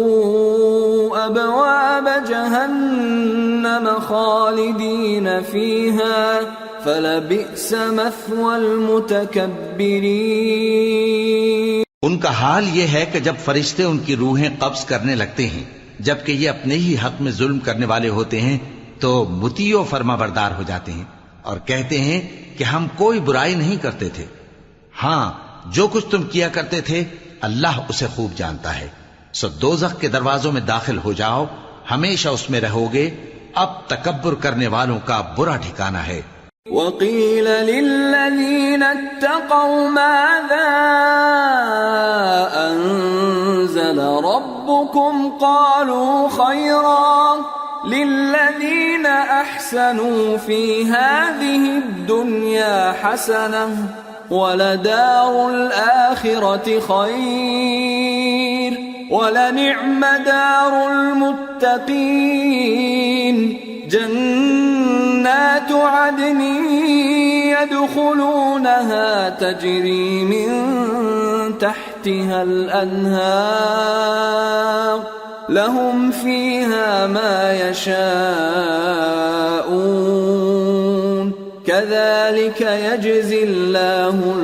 أبواب جهنم خالدين فيها فلبئس مثوى المتكبرين. ان کا حال یہ ہے کہ جب فرشتے ان کی روحیں قبض کرنے لگتے ہیں جبکہ یہ اپنے ہی حق میں ظلم کرنے والے ہوتے ہیں تو مطیع و فرما بردار ہو جاتے ہیں اور کہتے ہیں کہ ہم کوئی برائی نہیں کرتے تھے. ہاں، جو کچھ تم کیا کرتے تھے اللہ اسے خوب جانتا ہے. سو دوزخ کے دروازوں میں داخل ہو جاؤ، ہمیشہ اس میں رہو گے. اب تکبر کرنے والوں کا برا ٹھکانہ ہے. وَقِيلَ لِلَّذِينَ اتَّقَوْا مَاذَا أَنزَلَ رَبُّكُمْ قَالُوا خَيْرًا لِلَّذِينَ أَحْسَنُوا فِي هَذِهِ الدُّنْيَا حَسَنَةٌ وَلَدَارُ الْآخِرَةِ خَيْرٌ وَلَنِعْمَ دَارُ الْمُتَّقِينَ جنات عدن يدخلونها تجري من تحتها الأنهار لهم فيها ما يشاءون كذلك يجزي الله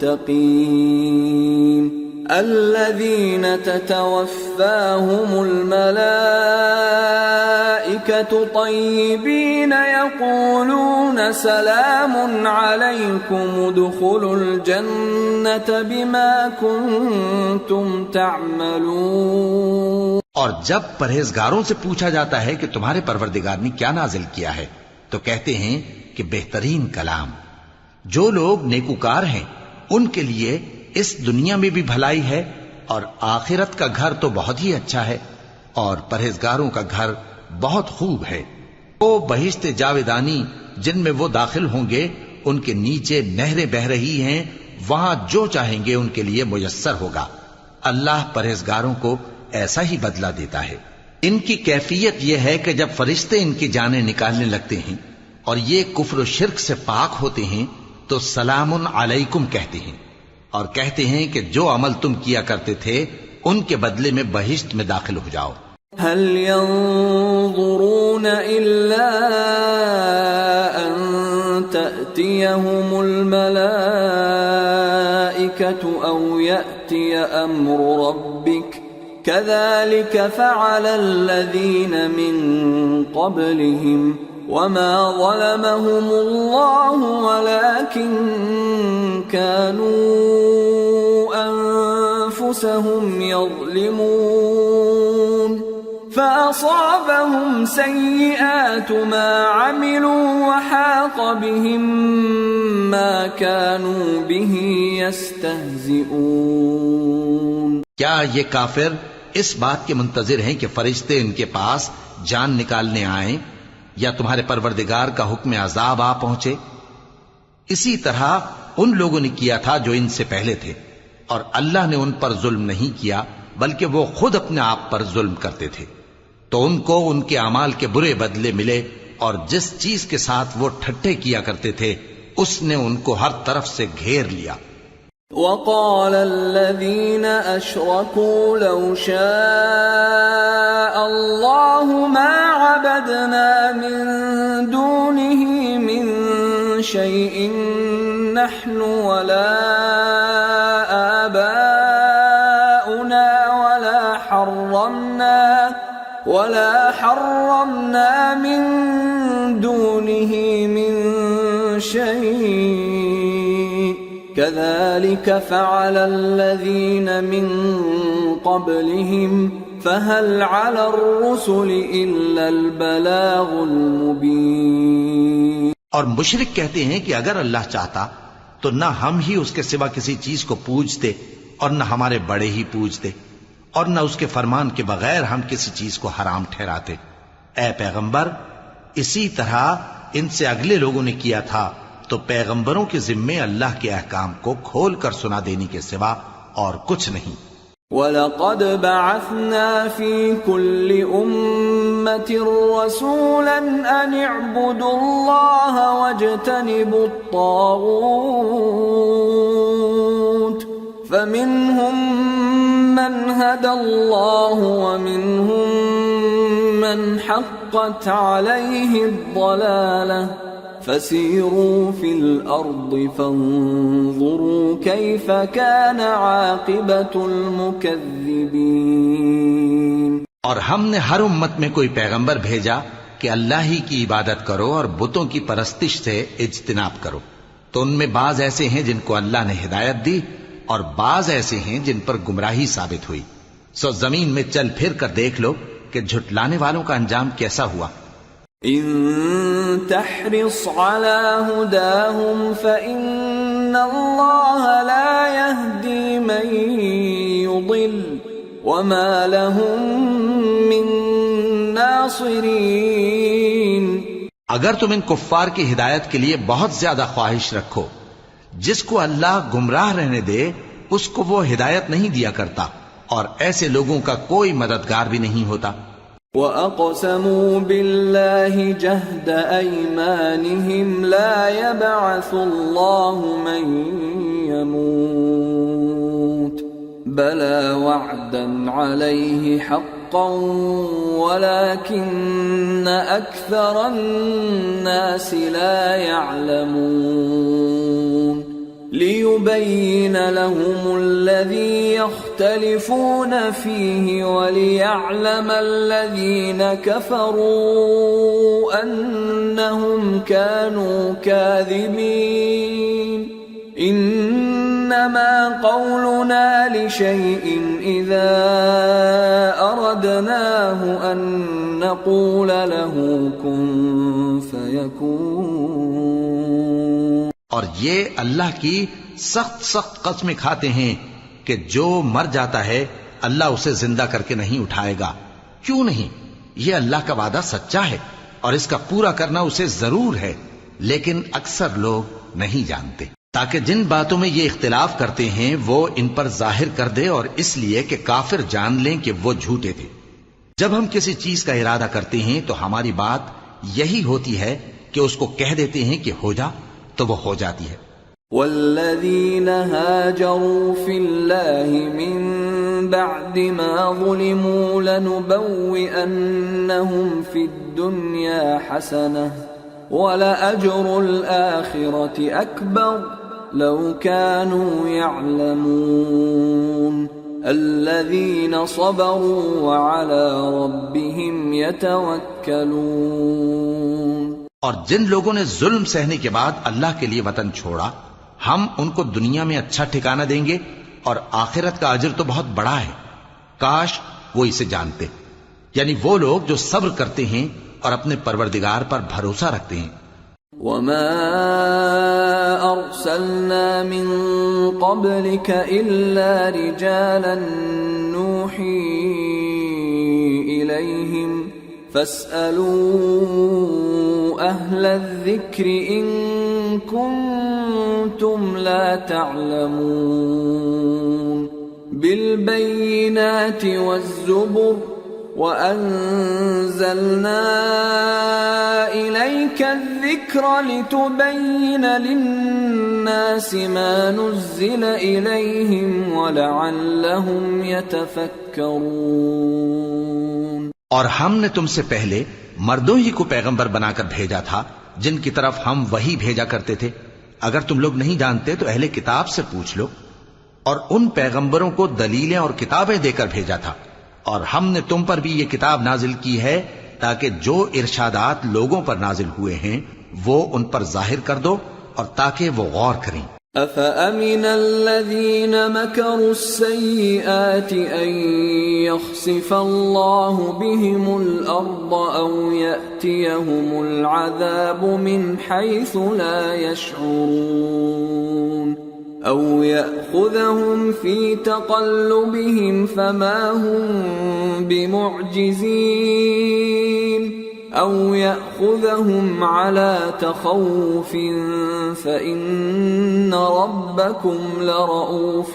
المتقين الذين تتوفاهم الملائكة طيبين يقولون سلام عليكم ادخلوا الجنة بما كنتم تعملون. اور جب پرہیزگاروں سے پوچھا جاتا ہے کہ تمہارے پروردگار نے کیا نازل کیا ہے تو کہتے ہیں کہ بہترین کلام. جو لوگ نیکوکار ہیں ان کے لیے اس دنیا میں بھی بھلائی ہے اور آخرت کا گھر تو بہت ہی اچھا ہے اور پرہیزگاروں کا گھر بہت خوب ہے. وہ بہشت جاویدانی جن میں وہ داخل ہوں گے ان کے نیچے نہریں بہ رہی ہیں، وہاں جو چاہیں گے ان کے لیے میسر ہوگا. اللہ پرہیزگاروں کو ایسا ہی بدلہ دیتا ہے. ان کی کیفیت یہ ہے کہ جب فرشتے ان کی جانیں نکالنے لگتے ہیں اور یہ کفر و شرک سے پاک ہوتے ہیں تو سلام علیکم کہتے ہیں اور کہتے ہیں کہ جو عمل تم کیا کرتے تھے ان کے بدلے میں بہشت میں داخل ہو جاؤ. هل ينظرون إلا أن تأتيهم الملائكة أو يأتي أمر ربك كذلك فعل الذين من قبلهم وما ظلمهم الله ولكن كانوا أنفسهم يظلمون فأصابهم سيئات ما عملوا وحاق بهم ما كانوا به يستهزئون. کیا یہ کافر اس بات کے منتظر ہیں کہ فرشتے ان کے پاس جان نکالنے آئیں یا تمہارے پروردگار کا حکم عذاب آ پہنچے؟ اسی طرح ان لوگوں نے کیا تھا جو ان سے پہلے تھے اور اللہ نے ان پر ظلم نہیں کیا بلکہ وہ خود اپنے آپ پر ظلم کرتے تھے. تو ان کو ان کے اعمال کے برے بدلے ملے اور جس چیز کے ساتھ وہ ٹھٹھے کیا کرتے تھے اس نے ان کو ہر طرف سے گھیر لیا. وقال الذين أشركوا لو شاء الله ما عبدنا من دونه من شيء نحن ولا آباؤنا ولا حرمنا من دونه من شيء كذلك فعل الذين من قبلهم فهل على الرسل إلا البلاغ المبين. اور مشرک کہتے ہیں کہ اگر اللہ چاہتا تو نہ ہم ہی اس کے سوا کسی چیز کو پوجتے اور نہ ہمارے بڑے ہی پوجتے اور نہ اس کے فرمان کے بغیر ہم کسی چیز کو حرام ٹھہراتے. اے پیغمبر اسی طرح ان سے اگلے لوگوں نے کیا تھا تو پیغمبروں کے ذمے اللہ کے احکام کو کھول کر سنا دینے کے سوا اور کچھ نہیں. وَلَقَدْ بَعَثْنَا فِي كُلِّ أُمَّةٍ رَسُولًا أَنِ اعْبُدُوا اللَّهَ وَاجْتَنِبُوا الطَّاغُوتَ فَمِنْهُمْ مَنْ هَدَى اللَّهُ وَمِنْهُمْ مَنْ حَقَّتْ عَلَيْهِ الضَّلَالَةُ فَسِيرُوا فِي الْأَرْضِ فَانظُرُوا كَيْفَ كَانَ عَاقِبَةُ الْمُكَذِّبِينَ. اور ہم نے ہر امت میں کوئی پیغمبر بھیجا کہ اللہ ہی کی عبادت کرو اور بتوں کی پرستش سے اجتناب کرو. تو ان میں بعض ایسے ہیں جن کو اللہ نے ہدایت دی اور بعض ایسے ہیں جن پر گمراہی ثابت ہوئی. سو زمین میں چل پھر کر دیکھ لو کہ جھٹلانے والوں کا انجام کیسا ہوا. ان تحرص على هداهم فإن الله لا يهدي من يضل وما لهم من ناصرين. اگر تم ان کفار کی ہدایت کے لیے بہت زیادہ خواہش رکھو، جس کو اللہ گمراہ رہنے دے اس کو وہ ہدایت نہیں دیا کرتا اور ایسے لوگوں کا کوئی مددگار بھی نہیں ہوتا. وَأَقْسَمُوا بِاللَّهِ جَهْدَ أَيْمَانِهِمْ لَا يَبْعَثُ اللَّهُ مَن يَمُوتُ بَلَى وَعْدًا عَلَيْهِ حَقٌّ حقا ولكن أكثر الناس لا يعلمون ليبين لهم الذي يختلفون فيه وليعلم الذين كفروا أنهم كانوا كاذبين إنما قولنا لشيء إذا أردناه أن نقول له كن فيكون. اور یہ اللہ کی سخت سخت قسمیں کھاتے ہیں کہ جو مر جاتا ہے اللہ اسے زندہ کر کے نہیں اٹھائے گا. کیوں نہیں؟ یہ اللہ کا وعدہ سچا ہے اور اس کا پورا کرنا اسے ضرور ہے، لیکن اکثر لوگ نہیں جانتے. تاکہ جن باتوں میں یہ اختلاف کرتے ہیں وہ ان پر ظاہر کر دے، اور اس لیے کہ کافر جان لیں کہ وہ جھوٹے تھے. جب ہم کسی چیز کا ارادہ کرتے ہیں تو ہماری بات یہی ہوتی ہے کہ اس کو کہہ دیتے ہیں کہ ہو جا، تو وہ ہو جاتی ہے. والذین هاجروا فی اللہ من بعد ما ظلموا لنبوئنہم فی الدنیا حسنہ وَلَأَجْرُ الْآخِرَةِ أَكْبَرُ لَوْ كَانُوا يَعْلَمُونَ الَّذِينَ صَبَرُوا وَعَلَى رَبِّهِمْ يَتَوَكَّلُونَ. اور جن لوگوں نے ظلم سہنے کے بعد اللہ کے لیے وطن چھوڑا، ہم ان کو دنیا میں اچھا ٹھکانہ دیں گے اور آخرت کا اجر تو بہت بڑا ہے. کاش وہ اسے جانتے. یعنی وہ لوگ جو صبر کرتے ہیں اور اپنے پروردگار پر بھروسہ رکھتے ہیں. وَمَا أَرْسَلْنَا مِن قَبْلِكَ إِلَّا رِجَالًا نُوحِي إِلَيْهِمْ فَاسْأَلُوا أَهْلَ الذِّكْرِ إِن كُنتُمْ لَا تَعْلَمُونَ بِالْبَيِّنَاتِ وَالزُّبُرِ وَأَنزَلْنَا إِلَيْكَ الذِّكْرَ لِتُبَيِّنَ لِلنَّاسِ مَا نُزِّلَ إِلَيْهِمْ وَلَعَلَّهُمْ يَتَفَكَّرُونَ. اور ہم نے تم سے پہلے مردوں ہی کو پیغمبر بنا کر بھیجا تھا جن کی طرف ہم وحی بھیجا کرتے تھے. اگر تم لوگ نہیں جانتے تو اہل کتاب سے پوچھ لو. اور ان پیغمبروں کو دلیلیں اور کتابیں دے کر بھیجا تھا. اور ہم نے تم پر بھی یہ کتاب نازل کی ہے تاکہ جو ارشادات لوگوں پر نازل ہوئے ہیں وہ ان پر ظاہر کر دو اور تاکہ وہ غور کریں. أَفَأَمِنَ الَّذِينَ مَكَرُوا السَّيِّئَاتِ أَن يَخْسِفَ اللَّهُ بِهِمُ الْأَرْضَ أَوْ يَأْتِيَهُمُ الْعَذَابُ مِنْ حَيْثُ لَا يَشْعُرُونَ أَوْ يَأْخُذَهُمْ فِي تَقَلُّبِهِمْ فَمَا هُمْ بِمُعْجِزِينَ أَوْ يَأْخُذَهُمْ عَلَى تَخَوُّفٍ فَإِنَّ رَبَّكُمْ لَرَءُوفٌ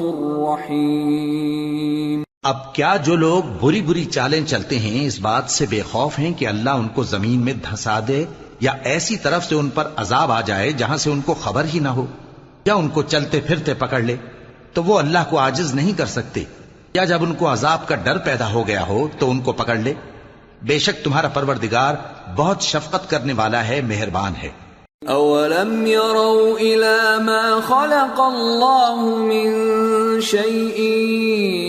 رَحِيمٌ. اب کیا جو لوگ بری بری چالیں چلتے ہیں اس بات سے بے خوف ہیں کہ اللہ ان کو زمین میں دھسا دے یا ایسی طرف سے ان پر عذاب آ جائے جہاں سے ان کو خبر ہی نہ ہو، یا ان کو چلتے پھرتے پکڑ لے، تو وہ اللہ کو عاجز نہیں کر سکتے، یا جب ان کو عذاب کا ڈر پیدا ہو گیا ہو تو ان کو پکڑ لے. بے شک تمہارا پروردگار بہت شفقت کرنے والا ہے، مہربان ہے. أَوَلَمْ يَرَوْا إِلَى مَا خَلَقَ اللَّهُ مِن شَيْءٍ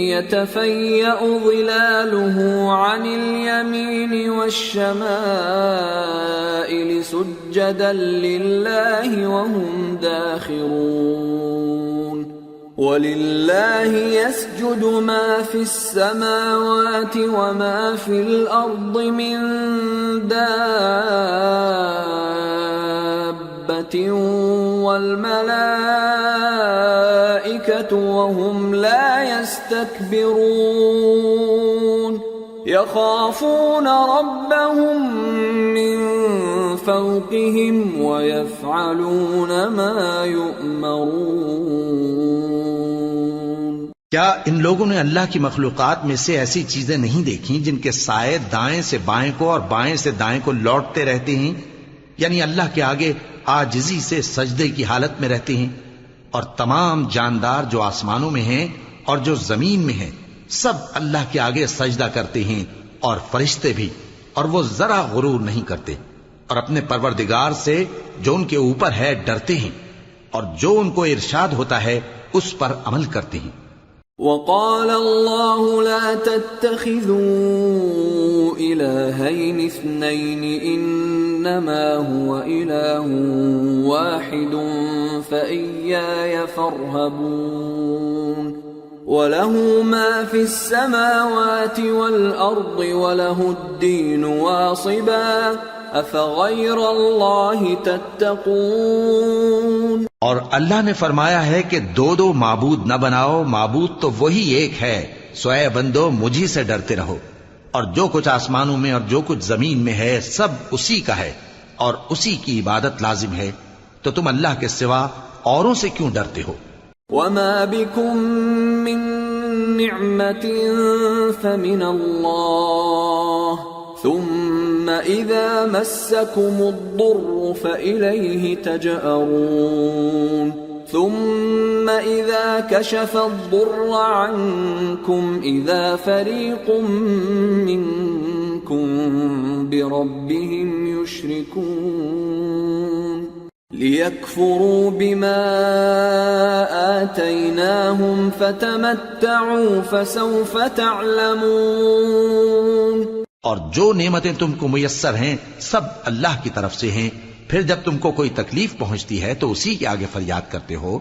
يَتَفَيَّأُ ظِلَالُهُ عَنِ الْيَمِينِ وَالشَّمَائِلِ سُجَّدًا لِلَّهِ وَهُمْ دَاخِرُونَ. وَلِلَّهِ يَسْجُدُ مَا فِي السَّمَاوَاتِ وَمَا فِي الْأَرْضِ مِن دَابَّةٍ وَالْمَلَائِكَةُ وَهُمْ لَا يَسْتَكْبِرُونَ يَخَافُونَ رَبَّهُم مِّن فَوْقِهِمْ وَيَفْعَلُونَ مَا يُؤْمَرُونَ. کیا ان لوگوں نے اللہ کی مخلوقات میں سے ایسی چیزیں نہیں دیکھی جن کے سائے دائیں سے بائیں کو اور بائیں سے دائیں کو لوٹتے رہتے ہیں، یعنی اللہ کے آگے عاجزی سے سجدے کی حالت میں رہتے ہیں؟ اور تمام جاندار جو آسمانوں میں ہیں اور جو زمین میں ہیں سب اللہ کے آگے سجدہ کرتے ہیں اور فرشتے بھی، اور وہ ذرا غرور نہیں کرتے، اور اپنے پروردگار سے جو ان کے اوپر ہے ڈرتے ہیں، اور جو ان کو ارشاد ہوتا ہے اس پر عمل کرتے ہیں۔ وقال الله لا تتخذوا إلهين اثنين إنما هو إله واحد فإياي فارهبون وله ما في السماوات والأرض وله الدين واصبا أفغير الله تتقون۔ اور اللہ نے فرمایا ہے کہ دو دو معبود نہ بناؤ، معبود تو وہی ایک ہے، سو اے بندو مجھی سے ڈرتے رہو، اور جو کچھ آسمانوں میں اور جو کچھ زمین میں ہے سب اسی کا ہے اور اسی کی عبادت لازم ہے، تو تم اللہ کے سوا اوروں سے کیوں ڈرتے ہو؟ وما بكم من نعمة فمن الله ثم إذا مسكم الضر فإليه تجأرون ثم إذا كشف الضر عنكم إذا فريق منكم بربهم يشركون ليكفروا بما آتيناهم فتمتعوا فسوف تعلمون۔ اور جو نعمتیں تم کو میسر ہیں سب اللہ کی طرف سے ہیں، پھر جب تم کو کوئی تکلیف پہنچتی ہے تو اسی کے آگے فریاد کرتے ہو،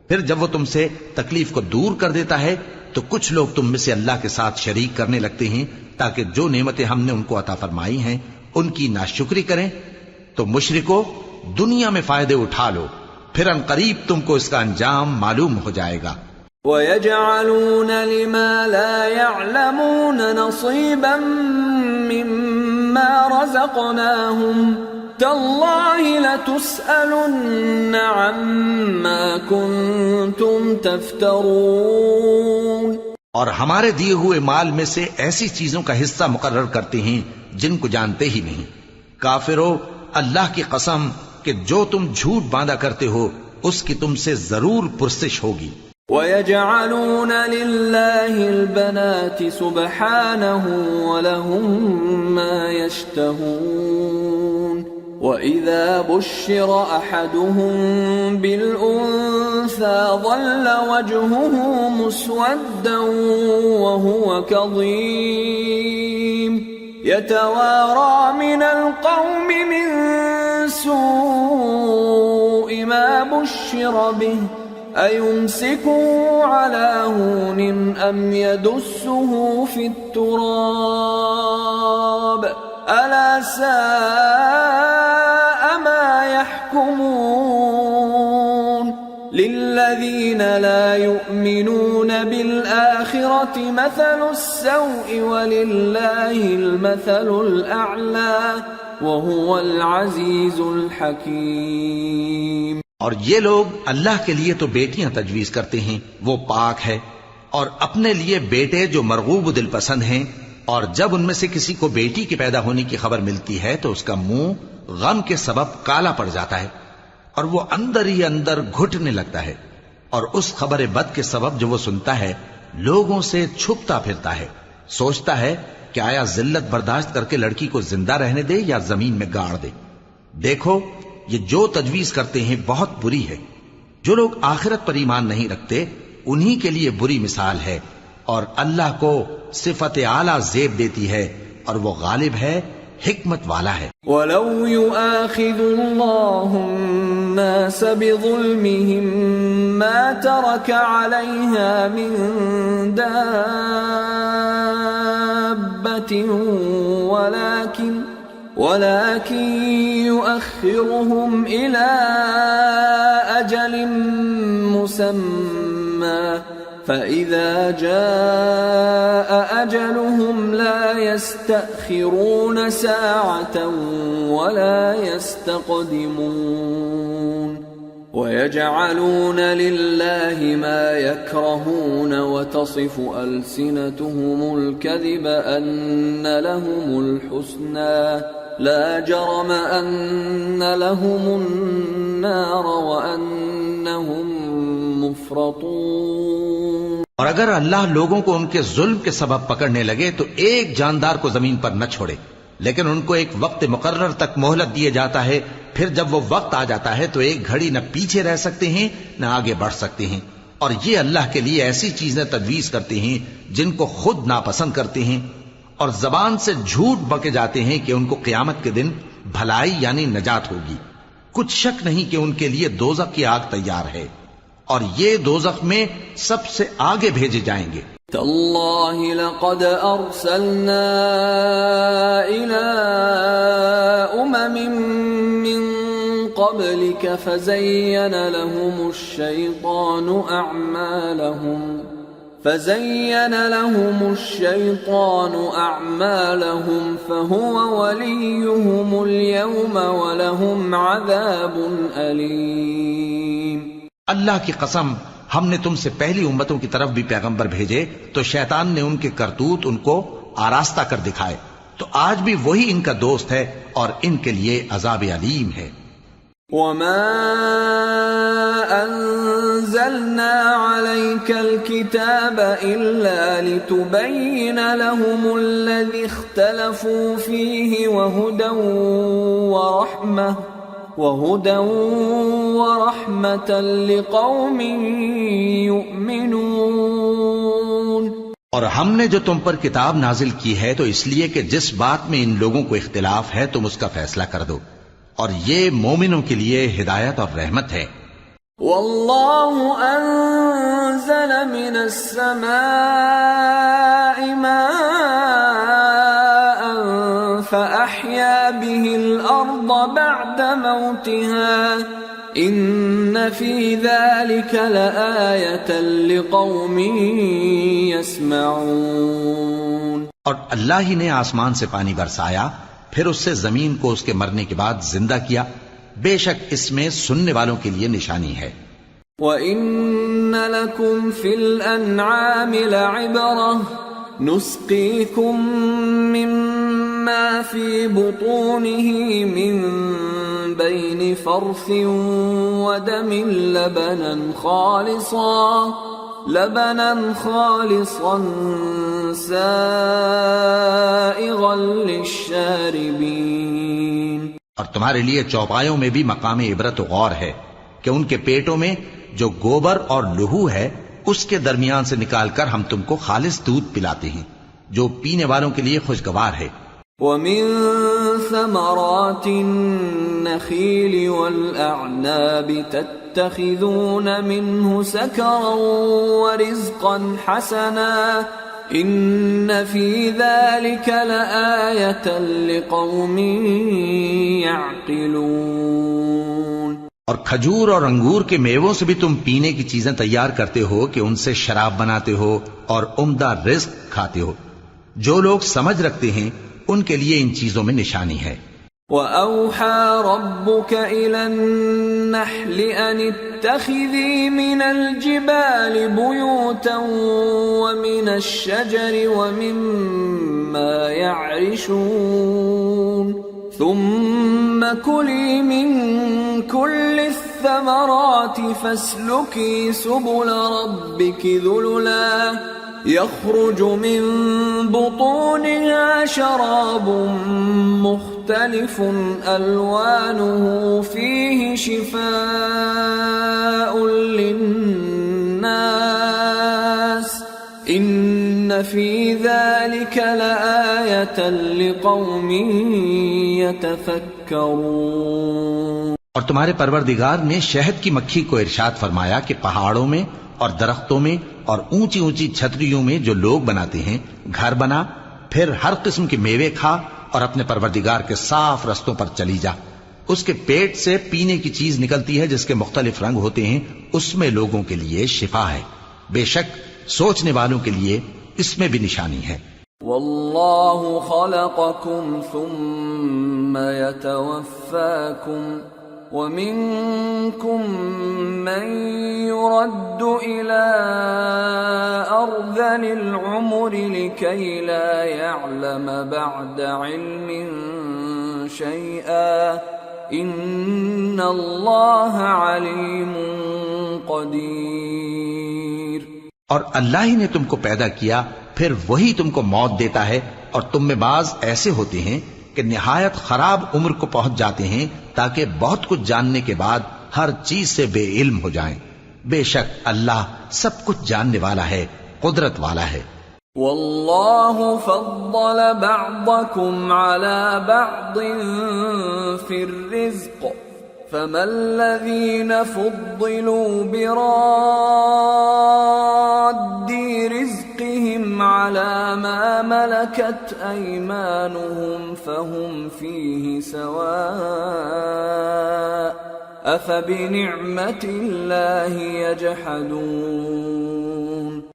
پھر جب وہ تم سے تکلیف کو دور کر دیتا ہے تو کچھ لوگ تم میں سے اللہ کے ساتھ شریک کرنے لگتے ہیں تاکہ جو نعمتیں ہم نے ان کو عطا فرمائی ہیں ان کی ناشکری کریں۔ تو مشرکو دنیا میں فائدے اٹھا لو، پھر ان قریب تم کو اس کا انجام معلوم ہو جائے گا۔ وَيَجْعَلُونَ لِمَا لَا يَعْلَمُونَ نَصِيبًا مِّمَّا رَزَقْنَاهُمْ تَاللَّهِ لَتُسْأَلُنَّ عَمَّا كُنتُمْ تَفْتَرُونَ۔ اور ہمارے دیے ہوئے مال میں سے ایسی چیزوں کا حصہ مقرر کرتے ہیں جن کو جانتے ہی نہیں۔ کافرو، اللہ کی قسم کہ جو تم جھوٹ باندھا کرتے ہو اس کی تم سے ضرور پرسش ہوگی۔ وَيَجْعَلُونَ لِلَّهِ الْبَنَاتِ سُبْحَانَهُ وَلَهُم مَّا يَشْتَهُونَ وَإِذَا بُشِّرَ أَحَدُهُم بِالْأُنثَىٰ ظَلَّ وَجْهُهُ مُسْوَدًّا وَهُوَ كَظِيمٌ يَتَوَارَىٰ مِنَ الْقَوْمِ مِن سُوءِ مَا بُشِّرَ بِهِ أَيُمْسِكُهُ عَلَىٰ هُونٍ أَمْ يَدُسُّهُ فِي التُّرَابِ أَلَا سَاءَ مَا يَحْكُمُونَ لِلَّذِينَ لَا يُؤْمِنُونَ بِالْآخِرَةِ مَثَلُ السَّوْءِ وَلِلَّهِ الْمَثَلُ الْأَعْلَىٰ وَهُوَ الْعَزِيزُ الْحَكِيمُ۔ اور یہ لوگ اللہ کے لیے تو بیٹیاں تجویز کرتے ہیں، وہ پاک ہے، اور اپنے لیے بیٹے جو مرغوب دل پسند ہیں، اور جب ان میں سے کسی کو بیٹی کے پیدا ہونے کی خبر ملتی ہے تو اس کا منہ غم کے سبب کالا پڑ جاتا ہے اور وہ اندر ہی اندر گھٹنے لگتا ہے، اور اس خبر بد کے سبب جو وہ سنتا ہے لوگوں سے چھپتا پھرتا ہے، سوچتا ہے کہ آیا ذلت برداشت کر کے لڑکی کو زندہ رہنے دے یا زمین میں گاڑ دے۔ دیکھو یہ جو تجویز کرتے ہیں بہت بری ہے۔ جو لوگ آخرت پر ایمان نہیں رکھتے انہی کے لیے بری مثال ہے، اور اللہ کو صفت اعلیٰ زیب دیتی ہے اور وہ غالب ہے، حکمت والا ہے۔ وَلَوْ يُؤَاخِذُ اللَّهُ النَّاسَ بِظُلْمِهِمْ مَا تَرَكَ عَلَيْهَا مِن دَابَّةٍ ولكن يؤخرهم إلى أجل مسمى فإذا جاء أجلهم لا يستأخرون ساعة ولا يستقدمون ويجعلون لله ما يكرهون وتصف ألسنتهم الكذب أن لهم الحسنى لا جرم أن لهم النار وأنهم مفرطون۔ اور اگر اللہ لوگوں کو ان کے ظلم کے سبب پکڑنے لگے تو ایک جاندار کو زمین پر نہ چھوڑے، لیکن ان کو ایک وقت مقرر تک مہلت دیے جاتا ہے، پھر جب وہ وقت آ جاتا ہے تو ایک گھڑی نہ پیچھے رہ سکتے ہیں نہ آگے بڑھ سکتے ہیں، اور یہ اللہ کے لیے ایسی چیزیں تجویز کرتے ہیں جن کو خود ناپسند کرتے ہیں، اور زبان سے جھوٹ بکے جاتے ہیں کہ ان کو قیامت کے دن بھلائی یعنی نجات ہوگی۔ کچھ شک نہیں کہ ان کے لیے دوزخ کی آگ تیار ہے، اور یہ دوزخ میں سب سے آگے بھیجے جائیں گے۔ تاللہ لقد ارسلنا الى من قبلك فزين لهم الشيطان أعمالهم فهو وليهم اليوم ولهم عذاب أليم۔ اللہ کی قسم، ہم نے تم سے پہلی امتوں کی طرف بھی پیغمبر بھیجے تو شیطان نے ان کے کرتوت ان کو آراستہ کر دکھائے، تو آج بھی وہی ان کا دوست ہے اور ان کے لیے عذاب علیم ہے۔ وما انزلنا عليك الكتاب الا لتبين لهم الذي اختلفوا فيه وهدى ورحمة لقوم يؤمنون۔ اور ہم نے جو تم پر کتاب نازل کی ہے تو اس لیے کہ جس بات میں ان لوگوں کو اختلاف ہے تم اس کا فیصلہ کر دو، اور یہ مومنوں کے لیے ہدایت اور رحمت ہے۔ واللہ انزل من السماء ماء فأحيا به الأرض بعد موتها ان فی ذلک لآیۃ لقوم یسمعون۔ اور اللہ ہی نے آسمان سے پانی برسایا، پھر اس سے زمین کو اس کے مرنے کے بعد زندہ کیا، بے شک اس میں سننے والوں کے لیے نشانی ہے۔ وَإِنَّ لَكُمْ فِي الْأَنْعَامِ لَعِبْرَةً نُسْقِيكُم مِّمَّا فِي بُطُونِهِ مِن بَيْنِ فَرْثٍ وَدَمٍ لبنا خالصا سائغا للشاربین۔ اور تمہارے لیے چوپایوں میں بھی مقام عبرت و غور ہے کہ ان کے پیٹوں میں جو گوبر اور لہو ہے اس کے درمیان سے نکال کر ہم تم کو خالص دودھ پلاتے ہیں جو پینے والوں کے لیے خوشگوار ہے۔ وَمِن ثَمَرَاتِ النَّخِيلِ وَالْأَعْنَابِ تَتَّخِذُونَ مِنْهُ سَكَرًا وَرِزْقًا حَسَنًا إِنَّ فِي ذَلِكَ لَآيَةً لِقَوْمٍ يَعْقِلُونَ۔ اور کھجور اور انگور کے میووں سے بھی تم پینے کی چیزیں تیار کرتے ہو کہ ان سے شراب بناتے ہو اور عمدہ رزق کھاتے ہو، جو لوگ سمجھ رکھتے ہیں ان کے لیے ان چیزوں میں نشانی ہے۔ وَأَوْحَى رَبُّكَ إِلَى النَّحْلِ أَنِ اتَّخِذِي مِنَ الْجِبَالِ بُيُوتًا وَمِنَ الشَّجَرِ وَمِمَّا يَعْرِشُونَ ثُمَّ كُلِي مِن كُلِّ الثَّمَرَاتِ فَاسْلُكِي سُبُلَ رَبِّكِ ذُلُلًا يخرج من بطونها شراب مختلف ألوانه فيه شفاء للناس إن في ذلك لآية لقوم يتفكرون۔ اور تمہارے پروردگار نے شہد کی مکھی کو ارشاد فرمایا کہ پہاڑوں میں اور درختوں میں اور اونچی اونچی چھتریوں میں جو لوگ بناتے ہیں گھر بنا، پھر ہر قسم کے میوے کھا اور اپنے پروردگار کے صاف رستوں پر چلی جا۔ اس کے پیٹ سے پینے کی چیز نکلتی ہے جس کے مختلف رنگ ہوتے ہیں، اس میں لوگوں کے لیے شفا ہے، بے شک سوچنے والوں کے لیے اس میں بھی نشانی ہے۔ واللہ خلقکم ثم یتوفاکم وَمِنكُم مَّن يُرَدُّ إِلَىٰ أَرْذَلِ الْعُمُرِ لِكَيْ لَا يَعْلَمَ بَعْدَ عِلْمٍ شَيْئًا إِنَّ اللَّهَ عَلِيمٌ قَدِيرٌ۔ اور اللہ ہی نے تم کو پیدا کیا، پھر وہی تم کو موت دیتا ہے، اور تم میں بعض ایسے ہوتے ہیں کہ نہایت خراب عمر کو پہنچ جاتے ہیں تاکہ بہت کچھ جاننے کے بعد ہر چیز سے بے علم ہو جائیں۔ بے شک اللہ سب کچھ جاننے والا ہے، قدرت والا ہے۔ واللہ فضل بعضکم علی بعض فی الرزق فما الذین فضلوا براد رزقهم على ما ملكت أيمانهم فهم فيه سواء أفبنعمة الله يجحدون۔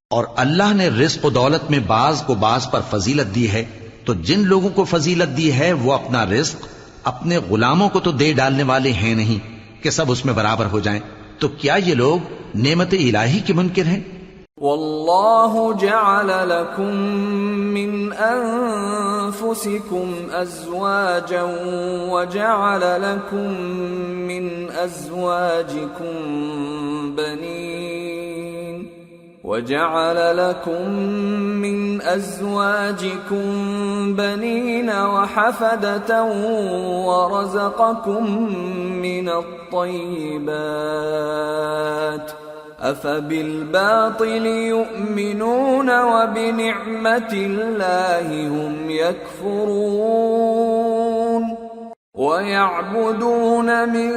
اور اللہ نے رزق و دولت میں بعض کو بعض پر فضیلت دی ہے، تو جن لوگوں کو فضیلت دی ہے وہ اپنا رزق اپنے غلاموں کو تو دے ڈالنے والے ہیں نہیں کہ سب اس میں برابر ہو جائیں، تو کیا یہ لوگ نعمت الہی کے منکر ہیں؟ واللہ جعل لکم من انفسکم ازواجا وجعل لکم من ازواجکم بنین وجعل لكم من أزواجكم بنين وحفدة ورزقكم من الطيبات أفبالباطل يؤمنون وبنعمة الله هم يكفرون ويعبدون من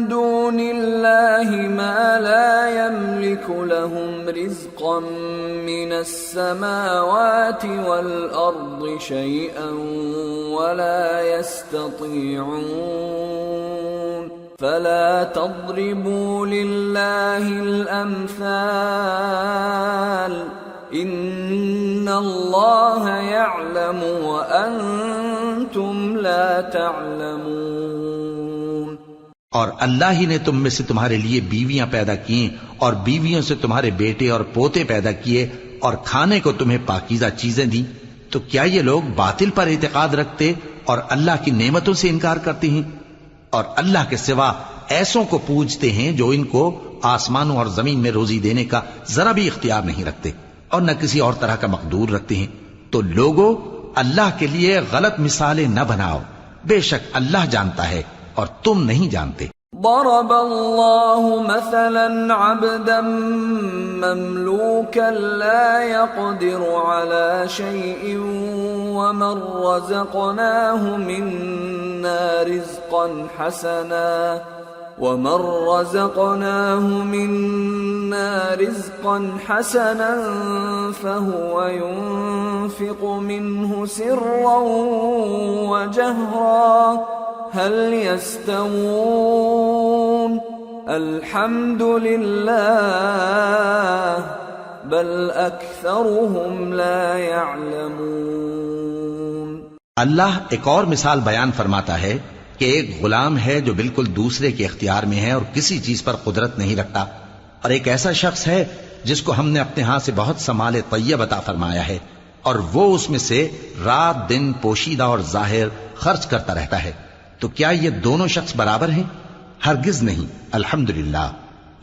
دون الله ما لا يملك لهم رزقا من السماوات والأرض شيئا ولا يستطيعون فلا تضربوا لله الأمثال ان اللہ یعلم وانتم لا تعلمون۔ اور اللہ ہی نے تم میں سے تمہارے لیے بیویاں پیدا کی اور بیویوں سے تمہارے بیٹے اور پوتے پیدا کیے اور کھانے کو تمہیں پاکیزہ چیزیں دی، تو کیا یہ لوگ باطل پر اعتقاد رکھتے اور اللہ کی نعمتوں سے انکار کرتے ہیں؟ اور اللہ کے سوا ایسوں کو پوجتے ہیں جو ان کو آسمانوں اور زمین میں روزی دینے کا ذرا بھی اختیار نہیں رکھتے اور نہ کسی اور طرح کا مقدور رکھتے ہیں۔ تو لوگو اللہ کے لیے غلط مثالیں نہ بناؤ، بے شک اللہ جانتا ہے اور تم نہیں جانتے۔ ضرب اللہ مثلا عبدا مملوكا لا يقدر على شيء ومن رزقناه منا رزقا حسنا فهو ينفق منه سرا وجهرا هل يستوون الحمد لله بل أكثرهم لا يعلمون۔ اللہ ایک اور مثال بیان فرماتا ہے کہ ایک غلام ہے جو بالکل دوسرے کے اختیار میں ہے اور کسی چیز پر قدرت نہیں رکھتا، اور ایک ایسا شخص ہے جس کو ہم نے اپنے ہاں سے بہت سا مال طیب عطا فرمایا ہے اور وہ اس میں سے رات دن پوشیدہ اور ظاہر خرچ کرتا رہتا ہے، تو کیا یہ دونوں شخص برابر ہیں؟ ہرگز نہیں، الحمدللہ،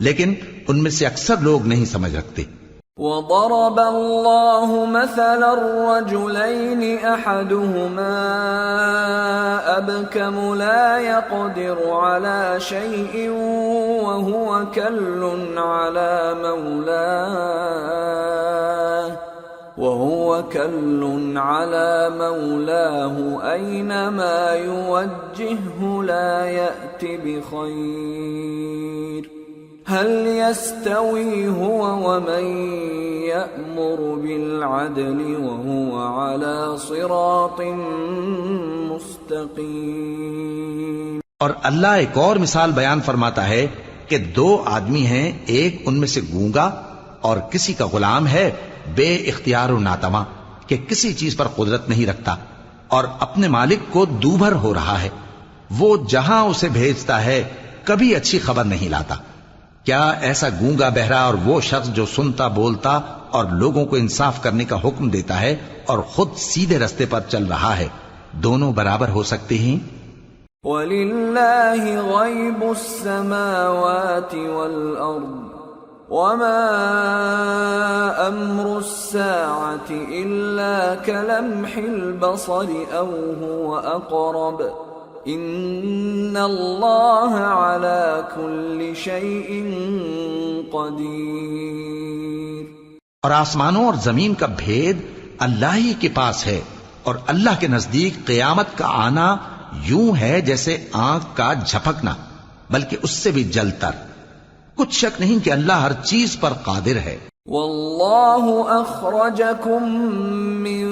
لیکن ان میں سے اکثر لوگ نہیں سمجھ رکھتے۔ وضرب الله مثلا الرجلين أحدهما أبكم لا يقدر على شيء وهو كل على مولاه أينما يوجهه لا يأت بخير هل يستوي هو ومن يأمر بالعدل وهو على صراط مستقيم۔ اور اللہ ایک اور مثال بیان فرماتا ہے کہ دو آدمی ہیں، ایک ان میں سے گونگا اور کسی کا غلام ہے بے اختیار و ناتواں کہ کسی چیز پر قدرت نہیں رکھتا اور اپنے مالک کو دوبھر ہو رہا ہے، وہ جہاں اسے بھیجتا ہے کبھی اچھی خبر نہیں لاتا۔ کیا ایسا گونگا بہرا اور وہ شخص جو سنتا بولتا اور لوگوں کو انصاف کرنے کا حکم دیتا ہے اور خود سیدھے رستے پر چل رہا ہے، دونوں برابر ہو سکتے ہیں؟ وَلِلَّهِ غَيْبُ السَّمَاوَاتِ وَالْأَرْضِ وما أمر الساعة إلا كلمح البصر أو هو أقرب إن الله على كل شيء قدير۔ اور آسمانوں اور زمین کا بھید اللہ ہی کے پاس ہے، اور اللہ کے نزدیک قیامت کا آنا یوں ہے جیسے آنکھ کا جھپکنا، بلکہ اس سے بھی جل تر۔ کچھ شک نہیں کہ اللہ ہر چیز پر قادر ہے۔ واللہ اخرجکم من